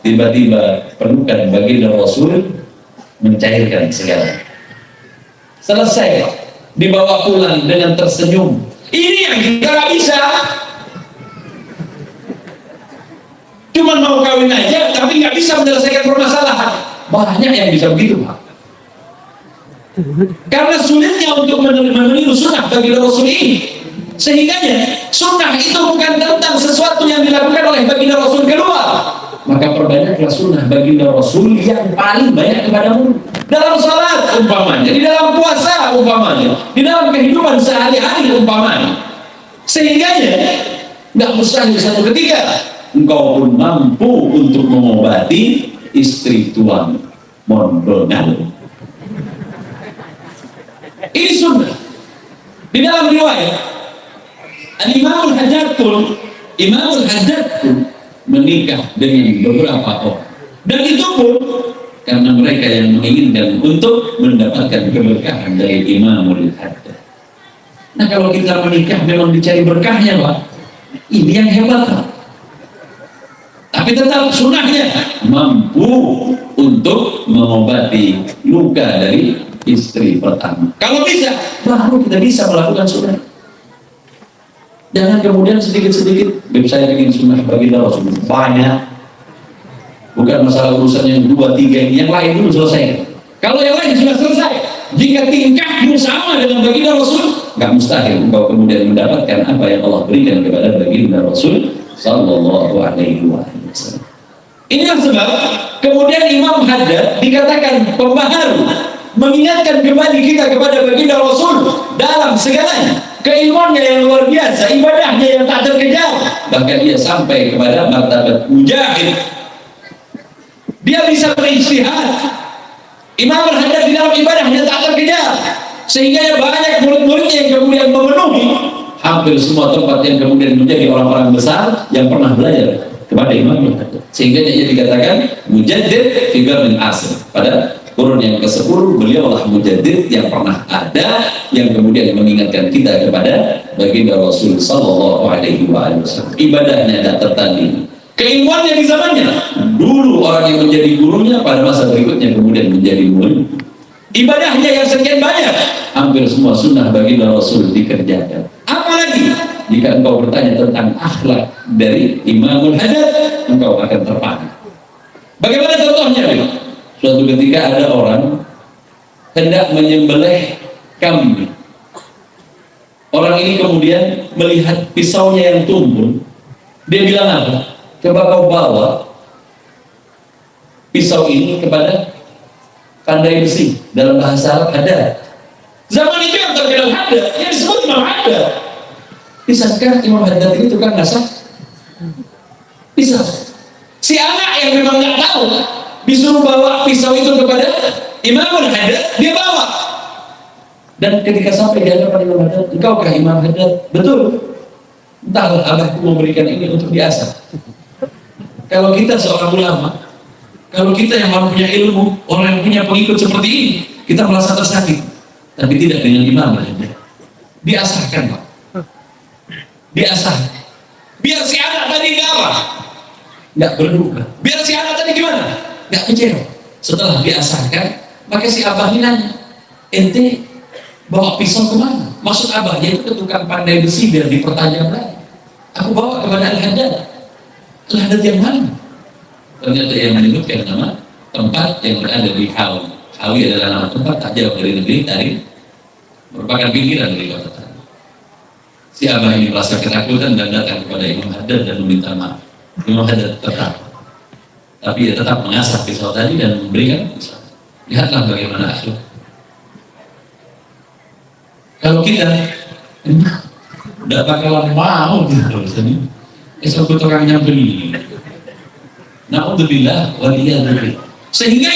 C: Tiba-tiba pelukan baginda Rasul mencairkan segala. Selesai, dibawa pulang dengan tersenyum. Ini yang kita gak bisa. Cuma mau kawin aja, tapi nggak bisa menyelesaikan permasalahan. banyak yang bisa begitu, Pak. Karena sulitnya untuk meniru sunnah bagi Rasul ini. Sehingga sunnah itu bukan tentang sesuatu yang dilakukan oleh baginda Rasul keluar. Maka perbanyaklah sunnah baginda Rasul yang paling banyak kepadamu. Dalam salat umpamanya, di dalam puasa umpamanya, di dalam kehidupan sehari-hari umpamanya. Sehingga nggak mustahil satu ketika engkau pun mampu untuk mengobati istri tuamu. Mondongan. Ini sunnah. Di dalam riwayat Imamul Hajjaj pun menikah dengan beberapa orang, dan itu pun karena mereka yang menginginkan untuk mendapatkan keberkahan dari Imamul Hajjaj. Nah, kalau kita menikah memang dicari berkahnya, Pak. Ini yang hebat, Pak. Tapi tetap sunnahnya mampu untuk mengobati luka dari istri pertama. Kalau bisa, baru kita bisa melakukan sunnah. Jangan kemudian sedikit-sedikit, saya ingin sunnah baginda Rasul banyak. Bukan masalah urusan yang 2, 3 ini, yang lain dulu selesai. Kalau yang lain sudah selesai, jika tingkahmu sama dengan baginda Rasul, nggak mustahil engkau kemudian mendapatkan apa yang Allah berikan kepada baginda Rasul Sallallahu Alaihi Wasallam. Inilah sebab kemudian Imam Haddad dikatakan pembaharu, mengingatkan kembali kita kepada baginda Rasul dalam segalanya. Keilmuannya yang luar biasa, ibadahnya yang tak terkejar, bahkan dia sampai kepada martabat mujahid. Dia bisa berijtihad. Imam Al-Haddad di dalam ibadahnya tak terkejar, sehingga banyak murid-muridnya yang kemudian memenuhi hampir semua tempat yang kemudian menjadi orang-orang besar yang pernah belajar kepada Imam Al-Haddad. Sehingga dia dikatakan mujaddid fi qarnil asr. Pada kurun yang ke-10 beliaulah mujaddid yang pernah ada, yang kemudian mengingatkan kita kepada baginda Rasul Sallallahu Alaihi Wasallam. Ibadahnya tak tertanding, keilmuannya di zamannya dulu orang yang menjadi gurunya, pada masa berikutnya kemudian menjadi murid. Ibadahnya yang sekian banyak, hampir semua sunnah baginda Rasul dikerjakan. Apalagi jika engkau bertanya tentang akhlak dari Imamul Haddad, engkau akan terpana. Bagaimana contohnya? Suatu ketika ada orang hendak menyembelih kambing. Orang ini kemudian melihat pisaunya yang tumpul. Dia bilang apa? Coba kau bawa pisau ini kepada pandai besi. Dalam bahasa Arab ada. Zaman itu yang terkenal ada, yang disebut Imam Haddad. Bisakah Imam Haddad itu tukang masak? Bisa. Si anak yang memang nggak tahu disuruh bawa pisau itu kepada Imam Haddad, dia bawa. Dan ketika sampai di hadapan Imam Haddad, engkaukah Imam Haddad? Betul. Entahlah abahku memberikan ini untuk diasah. Kalau kita seorang ulama, kalau kita yang punya ilmu, orang yang punya pengikut seperti ini, kita merasa tersakiti. Tapi tidak dengan Imam Haddad. Diasahkan, Pak. Diasah. Biar si anak tadi nggak apa? Nggak berduka. Biar si anak tadi gimana? Nggak kecewa. Setelah diasahkan, maka si abah ini nanya, ente bawa pisau kemana? Maksud abahnya itu ke tukang pandai besi biar dipertajam lagi. Aku bawa kepada Al-Haddad. Al-Haddad yang mana? Ternyata yang menyebutkan nama tempat yang berada di Hawi. Hawi adalah nama tempat tak jauh dari negeri Tari, merupakan pinggiran dari kota Tari. Si abah ini merasa ketakutan dan datang kepada Imam Haddad dan meminta maaf. Imam Haddad tetap, tapi dia tetap mengasah pisau tadi dan memberikan pisau. Lihatlah bagaimana akhlak. Kalau kita tidak bakalan mau terus ini, esok tukangnya beli. Na'udzubillah waliyadzubillah. Sehingga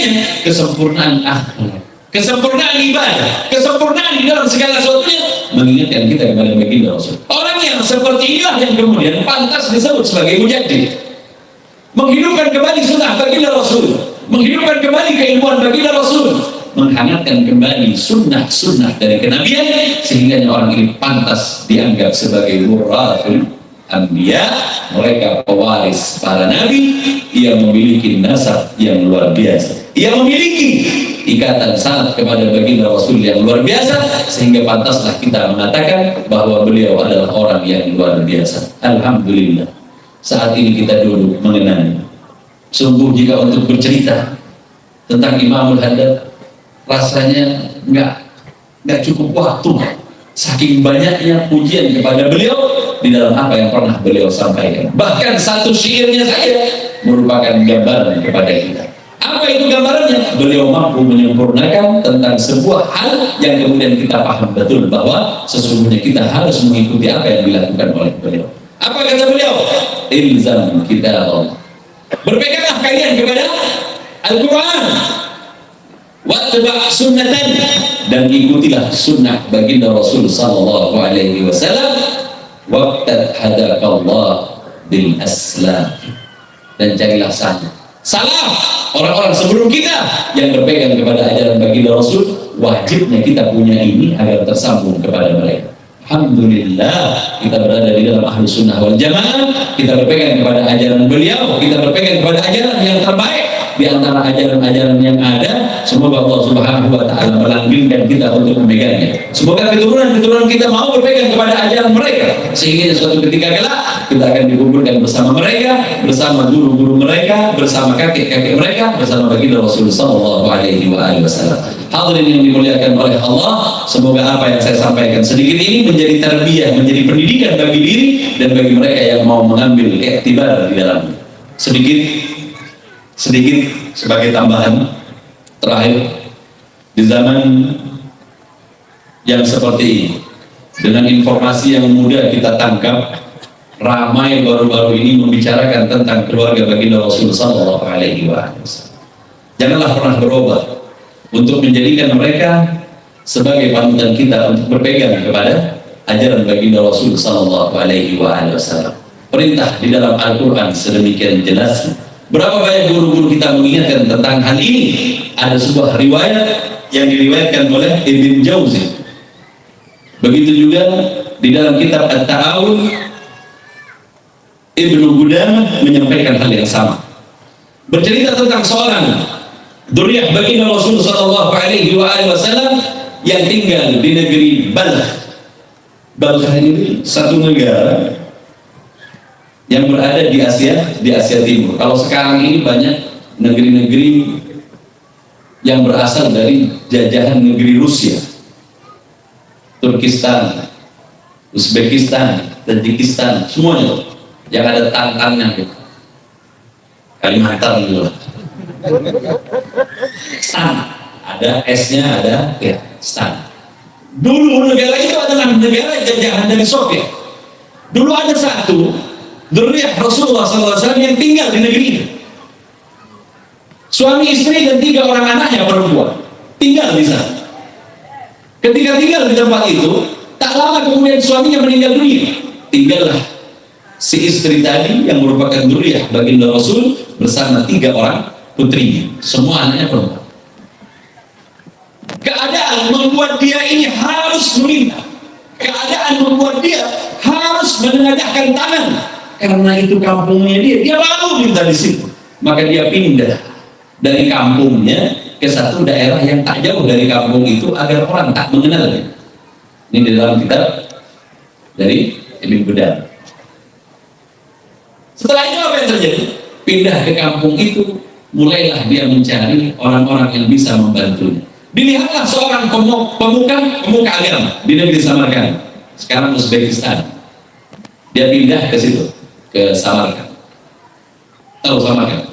C: kesempurnaan akhlak, kesempurnaan ibadah, kesempurnaan di dalam segala sesuatunya mengingatkan kita kepada baginda Rasul. Orang yang seperti inilah yang kemudian pantas disebut sebagai mujaddid, menghidupkan kembali sunnah baginda Rasul, menghidupkan kembali keilmuan baginda Rasul, menghangatkan kembali sunnah-sunnah dari kenabian, sehingga orang ini pantas dianggap sebagai warathul anbiya, mereka pewaris para nabi yang memiliki nasab yang luar biasa, yang memiliki ikatan sanad kepada baginda Rasul yang luar biasa, sehingga pantaslah kita mengatakan bahwa beliau adalah orang yang luar biasa. tentang Imamul Haddad, rasanya nggak cukup waktu. Saking banyaknya pujian kepada beliau di dalam apa yang pernah beliau sampaikan. Bahkan satu syairnya saja merupakan gambaran kepada kita. Apa itu gambarannya? Beliau mampu menyempurnakan tentang sebuah hal yang kemudian kita paham betul bahwa sesungguhnya kita harus mengikuti apa yang dilakukan oleh beliau. Apa kata beliau? Ilzam kita Allah. Berpeganglah kalian kepada Al-Quran, wattaba' sunnatan, dan ikutilah sunnah baginda Rasul sallallahu alaihi wasallam, waqtad hadakallah bil aslam, dan carilah salaf orang-orang sebelum kita yang berpegang kepada ajaran baginda Rasul. Wajibnya kita punya ini agar tersambung kepada mereka. Alhamdulillah kita berada di dalam ahlu sunnah wal jamaah, kita berpegang kepada ajaran beliau, kita berpegang kepada ajaran yang terbaik di antara ajaran-ajaran yang ada. Semoga Allah Subhanahu wa ta'ala melanggengkan kita untuk memegangnya. Semoga keturunan-keturunan kita mau berpegang kepada ajaran mereka, sehingga suatu ketika kelak kita akan dikumpulkan bersama mereka, bersama guru-guru mereka, bersama kakek-kakek mereka, bersama baginda Rasulullah sallallahu alaihi wasallam. Hadirin yang dimuliakan oleh Allah, semoga apa yang saya sampaikan sedikit ini menjadi tarbiyah, menjadi pendidikan bagi diri dan bagi mereka yang mau mengambil iktibar di dalamnya. Sedikit sebagai tambahan terakhir, di zaman yang seperti ini, dengan informasi yang mudah kita tangkap, ramai baru-baru ini membicarakan tentang keluarga baginda Rasul sallallahu alaihi wasallam. Janganlah pernah berubah untuk menjadikan mereka sebagai panutan kita untuk berpegang kepada ajaran baginda Rasul sallallahu alaihi wasallam. Perintah di dalam Al-Quran sedemikian jelas. Berapa banyak guru-guru kita mengingatkan tentang hal ini. Ada sebuah riwayat yang diriwayatkan oleh Ibn Jauzi. Begitu juga di dalam kitab At-Ta'awun, Ibnu Qudamah menyampaikan hal yang sama. Bercerita tentang seorang dzurriyyah baginda Rasul sallallahu alaihi wasallam yang tinggal di negeri Balkh. Balkh ini satu negara yang berada di Asia Timur. Kalau sekarang ini banyak negeri-negeri yang berasal dari jajahan negeri Rusia, Turkistan, Uzbekistan, Tajikistan, semuanya yang ada tantannya gitu. Kalimantan gitu. Stan, ada S-nya, ada ya, Stan. Dulu negara itu adalah negara jajahan dari Soviet. Dulu ada satu dzurriyyah Rasulullah SAW yang tinggal di negeri ini. Suami istri dan 3 orang anaknya perempuan tinggal di sana. Ketika tinggal di tempat itu, tak lama kemudian suaminya meninggal dunia. Tinggallah si istri tadi yang merupakan dzurriyyah baginda Rasul bersama 3 orang putrinya. Semua anaknya perempuan. Keadaan membuat dia ini harus meminta. Keadaan membuat dia harus menengadahkan tangan. Karena itu kampungnya dia malu minta di situ. Maka dia pindah dari kampungnya ke satu daerah yang tak jauh dari kampung itu agar orang tak mengenalnya. Ini di dalam kitab dari Ibn Qudamah. Setelah itu apa yang terjadi? Pindah ke kampung itu, mulailah dia mencari orang-orang yang bisa membantunya. Dilihatlah seorang pemuka agama di negeri Samarkand, sekarang Uzbekistan. Dia pindah ke situ, ke Samarkand. Tahu Samarkand?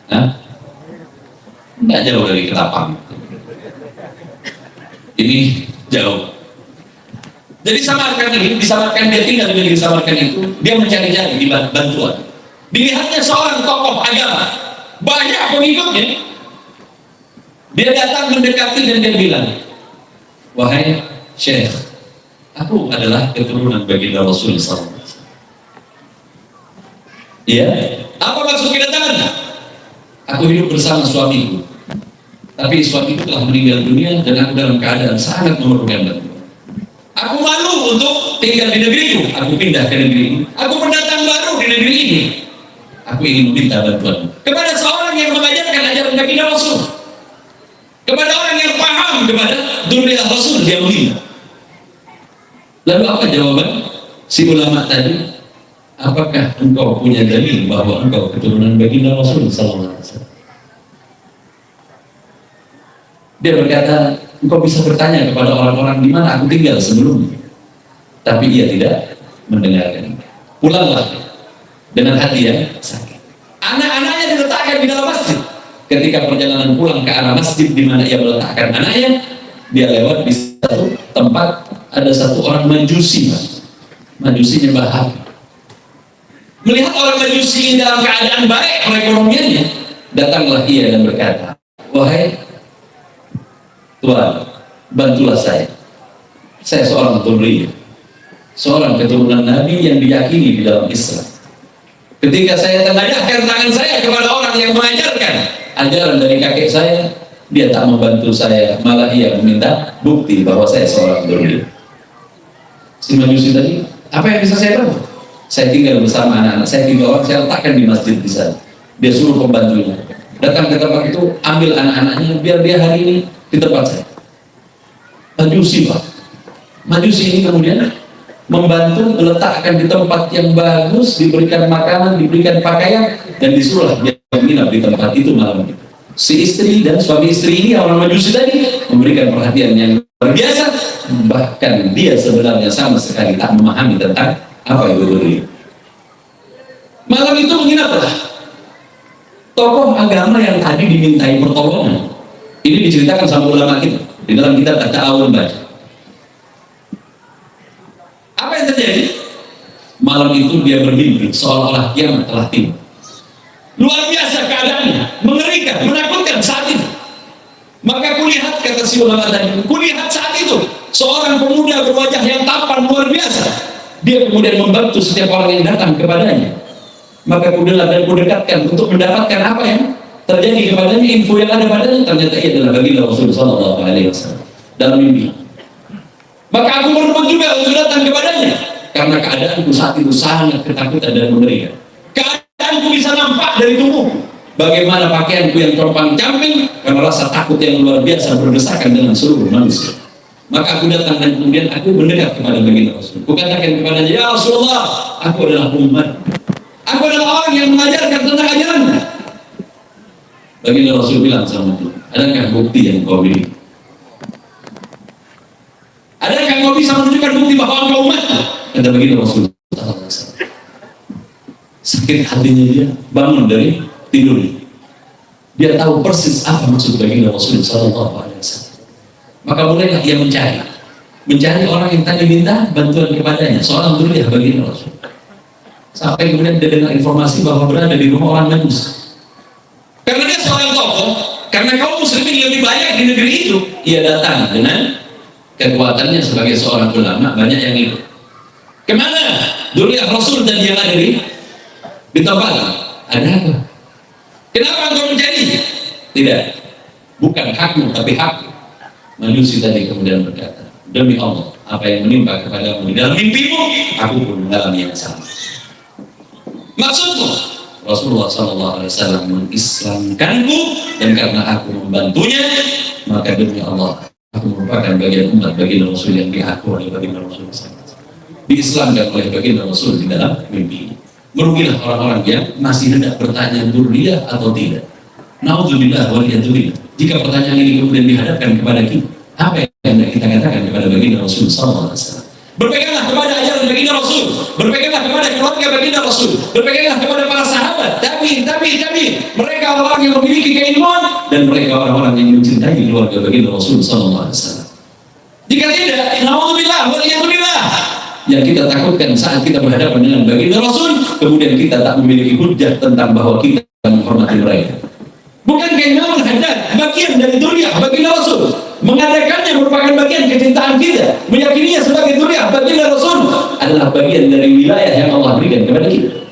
C: Hah? Nggak jauh dari Ketapang. Ini jauh. Jadi Samarkand ini, di Samarkand dia tinggal di negeri Samarkand itu, dia mencari-cari di bantuan. Dilihatnya seorang tokoh agama, banyak pengikutnya. Dia datang mendekati dan dia bilang, wahai Syekh, aku adalah keturunan baginda Rasul SAW. Iya, apa maksud kedatangan? Aku hidup bersama suamiku, tapi suamiku telah meninggal dunia dan aku dalam keadaan sangat memerlukan bantuan. Aku malu untuk tinggal di negeriku. Aku pindah ke negeri ini. Aku pendatang baru di negeri ini. Aku ingin meminta bantuan kepada seorang yang mengajarkan ajaran baginda Rasul, kepada orang yang paham kepada dzurriyyah Rasul. Dia meminta. Lalu apa jawaban si ulama tadi? Apakah engkau punya dalil bahwa engkau keturunan baginda Rasul sallallahu alaihi wasallam? Dia berkata, engkau bisa bertanya kepada orang-orang di mana aku tinggal sebelumnya. Tapi ia tidak mendengarkan. Pulanglah dengan hati yang sakit. Anak-anaknya diletakkan di dalam masjid. Ketika perjalanan pulang ke arah masjid di mana ia meletakkan anaknya, dia lewat di satu tempat, ada satu orang majusi, majusi nyembah api. Melihat orang majusi dalam keadaan baik perekonomiannya, datanglah ia dan berkata, wahai Tuhan, bantulah saya. Saya seorang Dhurriyyah, seorang keturunan Nabi yang diyakini di dalam Islam. Ketika saya tengadahkan tangan saya kepada orang yang mengajarkan ajaran dari kakek saya, dia tak membantu saya, malah ia meminta bukti bahwa saya seorang Dhurriyyah. Si majusi tadi, apa yang bisa saya bantu? Saya tinggal bersama anak-anak saya, 3 orang, saya letakkan di masjid di sana. Dia suruh pembantunya datang ke tempat itu, ambil anak-anaknya, biar dia hari ini di tempat saya. Majusi, Pak. Majusi ini kemudian membantu meletakkan di tempat yang bagus, diberikan makanan, diberikan pakaian, dan disuruh dia menginap di tempat itu malam itu. Si istri dan suami istri ini, orang Majusi tadi, memberikan perhatian yang luar biasa. Bahkan dia sebenarnya sama sekali tak memahami tentang apa itu Dhurriyyah. Malam itu menginaplah tokoh agama yang tadi dimintai pertolongan. Ini diceritakan sama ulama kita di dalam kitab At-Ta'awun baca. Apa yang terjadi? Malam itu dia bermimpi seolah-olah kiamat telah tiba. Luar biasa keadaannya, mengerikan, menakutkan saat itu. Maka kulihat, kata si ulama tadi, kulihat saat itu seorang pemuda berwajah yang tampan luar biasa. Dia kemudian membantu setiap orang yang datang kepadanya. Maka kudelah dan kudekatkan untuk mendapatkan apa yang terjadi kepadanya, info yang ada padanya. Ternyata ia adalah baginda Rasulullah SAW dalam mimpi. Maka aku berbalik juga untuk datang kepadanya, karena keadaanku saat itu sangat ketakutan dan mengerikan. Keadaanku bisa nampak dari tubuhku, bagaimana pakaianku yang compang-camping karena rasa takut yang luar biasa berdesakan dengan seluruh manusia. Maka aku datang dan kemudian aku mendekat kepada baginda Rasul. Aku katakan kepadanya, ya Rasulullah, aku adalah umat. Aku adalah orang yang mengajarkan tentang ajarannya. Baginda Rasul bilang sama dia, adakah bukti yang kau miliki? Adakah kau bisa menunjukkan bukti bahwa engkau umatku? Kata baginda Rasul. Sakit hatinya dia, bangun dari tidurnya. Dia tahu persis apa maksud baginda Rasul SAW. Maka mulailah ia mencari orang yang tadi minta bantuan kepadanya, seorang Dhurriyyah baginda Rasul. Sampai kemudian dia dengar informasi bahwa berada di rumah orang Majusi. Karena dia seorang tokoh, karena kaum muslimin lebih banyak di negeri itu, ia datang dengan kekuatannya sebagai seorang ulama, banyak yang ikut. Kemana? Dhurriyyah Rasul dan dia ada di tempat. Ada apa? Kenapa engkau mencari? Tidak, bukan hakmu tapi hakku. Majusi tadi kemudian berkata, demi Allah, apa yang menimpa kepadamu di dalam mimpimu, aku pun mengalami yang sama. Maksudku, Rasulullah SAW mengislamkanku, dan karena aku membantunya, maka demi Allah, aku merupakan bagian umat baginda Rasul yang diaku oleh baginda Rasul SAW. Diislamkan oleh baginda Rasul di dalam mimpi. Merugilah orang-orang yang masih hendak bertanya Dhurriyyah atau tidak. Naudzubillah waliyadzubillah. Jika pertanyaan ini kemudian dihadapkan kepada kita, apa yang kita katakan kepada baginda Rasul SAW? Berpeganglah kepada ajaran baginda Rasul, berpeganglah kepada keluarga baginda Rasul, berpeganglah kepada para sahabat, tapi mereka orang-orang yang memiliki keilmuan dan mereka orang-orang yang mencintai keluarga baginda Rasul SAW. Jika tidak, naudzubillah waliyadzubillah, yang kita takutkan saat kita berhadapan dengan baginda Rasul, kemudian kita tak memiliki hujjah tentang bahwa kita menghormati mereka. Bukan Imam Haddad, bagian dari Dhurriyyah baginda Rasul. Mengadakannya merupakan bagian kecintaan kita. Meyakininya sebagai Dhurriyyah baginda Rasul adalah bagian dari wilayah yang Allah berikan kepada kita.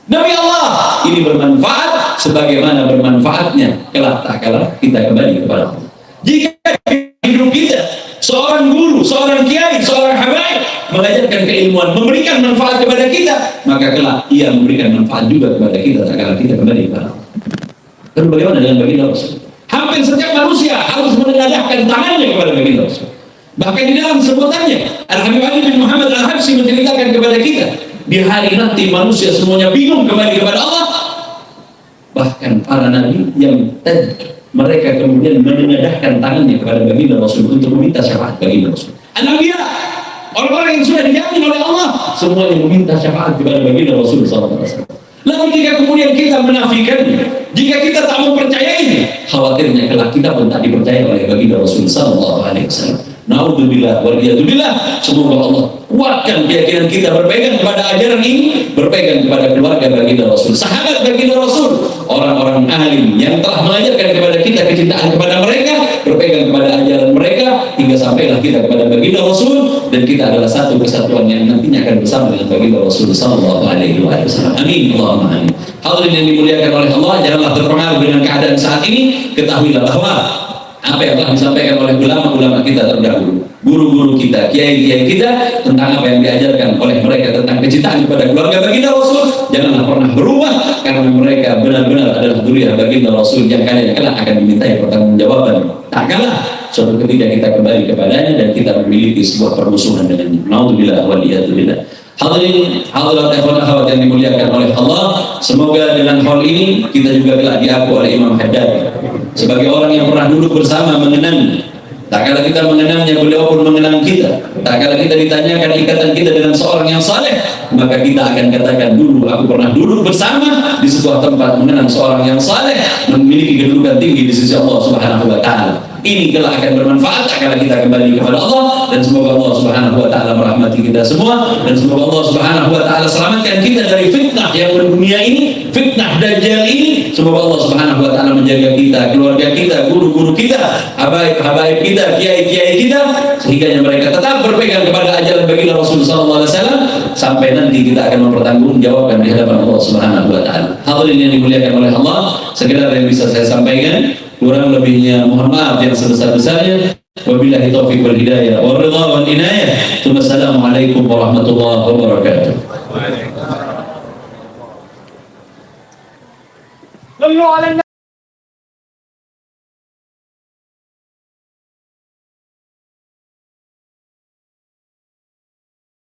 C: Nabi Allah ini bermanfaat sebagaimana bermanfaatnya kelak tak kalah kita kembali kepada Allah. Jika hidup kita, seorang guru, seorang kiai, seorang habaib mengajarkan keilmuan, memberikan manfaat kepada kita, maka kelak ia memberikan manfaat juga kepada kita tak kalah kita kembali kepada Allah. Lalu bagaimana dengan baginda Rasul? Hampir setiap manusia harus menengadahkan tangannya kepada baginda Rasul. Bahkan di dalam sebutannya, Al-Habib Ali bin Muhammad Al-Habsyi menceritakan kepada kita, di hari nanti manusia semuanya bingung kembali kepada Allah. Bahkan para nabi yang mereka kemudian menengadahkan tangannya kepada baginda Rasul untuk meminta syafaat baginda Rasul. Anbiya, orang-orang yang sudah dijamin oleh Allah, semuanya meminta syafaat kepada baginda Rasul SAW. Lalu jika kemudian kita menafikan, jika kita tak mempercayai, khawatirnya kelak kita pun tak dipercaya oleh baginda Rasul SAW. Naudzubillah waliyadzubillah. Semoga Allah kuatkan keyakinan kita berpegang kepada ajaran ini, berpegang kepada keluarga baginda Rasul, sahabat baginda Rasul, orang-orang alim yang telah mengajarkan kepada kita kecintaan kepada mereka, berpegang kepada ajaran mereka hingga sampailah kita kepada baginda Rasul, dan kita adalah satu kesatuan yang nantinya akan bersama dengan baginda Rasul sallallahu alaihi wasallam. Amin Allahumma amin. Hadirin yang dimuliakan oleh Allah, janganlah terpengaruh dengan keadaan saat ini. Ketahuilah bahwa apa yang telah disampaikan oleh ulama-ulama kita terdahulu, guru-guru kita, kiai-kiai kita, tentang apa yang diajarkan oleh mereka tentang kecintaan kepada keluarga baginda Rasul, janganlah pernah berubah, karena mereka benar-benar adalah zuriyah baginda Rasul yang kalian kelak akan dimintai pertanggungjawaban. Tak kalah suatu ketika kita kembali kepadanya dan kita memiliki sebuah permusuhan dengannya. Naudzubillah waliyadzubillah. Hadirin hadirat ikhwan akhwat yang dimuliakan oleh Allah, semoga dengan hal ini kita juga telah diaku oleh Imam Haddad sebagai orang yang pernah duduk bersama mengenang. Tak kala kita mengenangnya, beliau pun mengenang kita. Tak kala kita ditanyakan ikatan kita dengan seorang yang saleh, maka kita akan katakan, dulu aku pernah duduk bersama di sebuah tempat mengenang seorang yang saleh, memiliki kedudukan tinggi di sisi Allah Subhanahu wa taala. Ini kelak akan bermanfaat kalau kita kembali kepada Allah, dan semoga Allah Subhanahu wa taala merahmati kita semua, dan semoga Allah Subhanahu wa taala selamatkan kita dari fitnah yang mendunia ini, fitnah Dajjal ini. Semoga Allah Subhanahu wa taala menjaga kita, keluarga kita, guru-guru kita, habaib kita, kiai-kiai kita, sehingga mereka tetap berpegang kepada ajaran baginda Rasul sallallahu alaihi wasallam sampai nanti kita akan mempertanggungjawabkan di hadapan Allah Subhanahu wa taala. Hadirin yang dimuliakan oleh Allah, sekedar yang bisa saya sampaikan, kurang lebihnya mohon maaf yang sebesar-besarnya. Wabillahi taufiq wal hidayah wal ridha wal inayah. Wassalamualaikum warahmatullahi wabarakatuh.
A: Sallu ala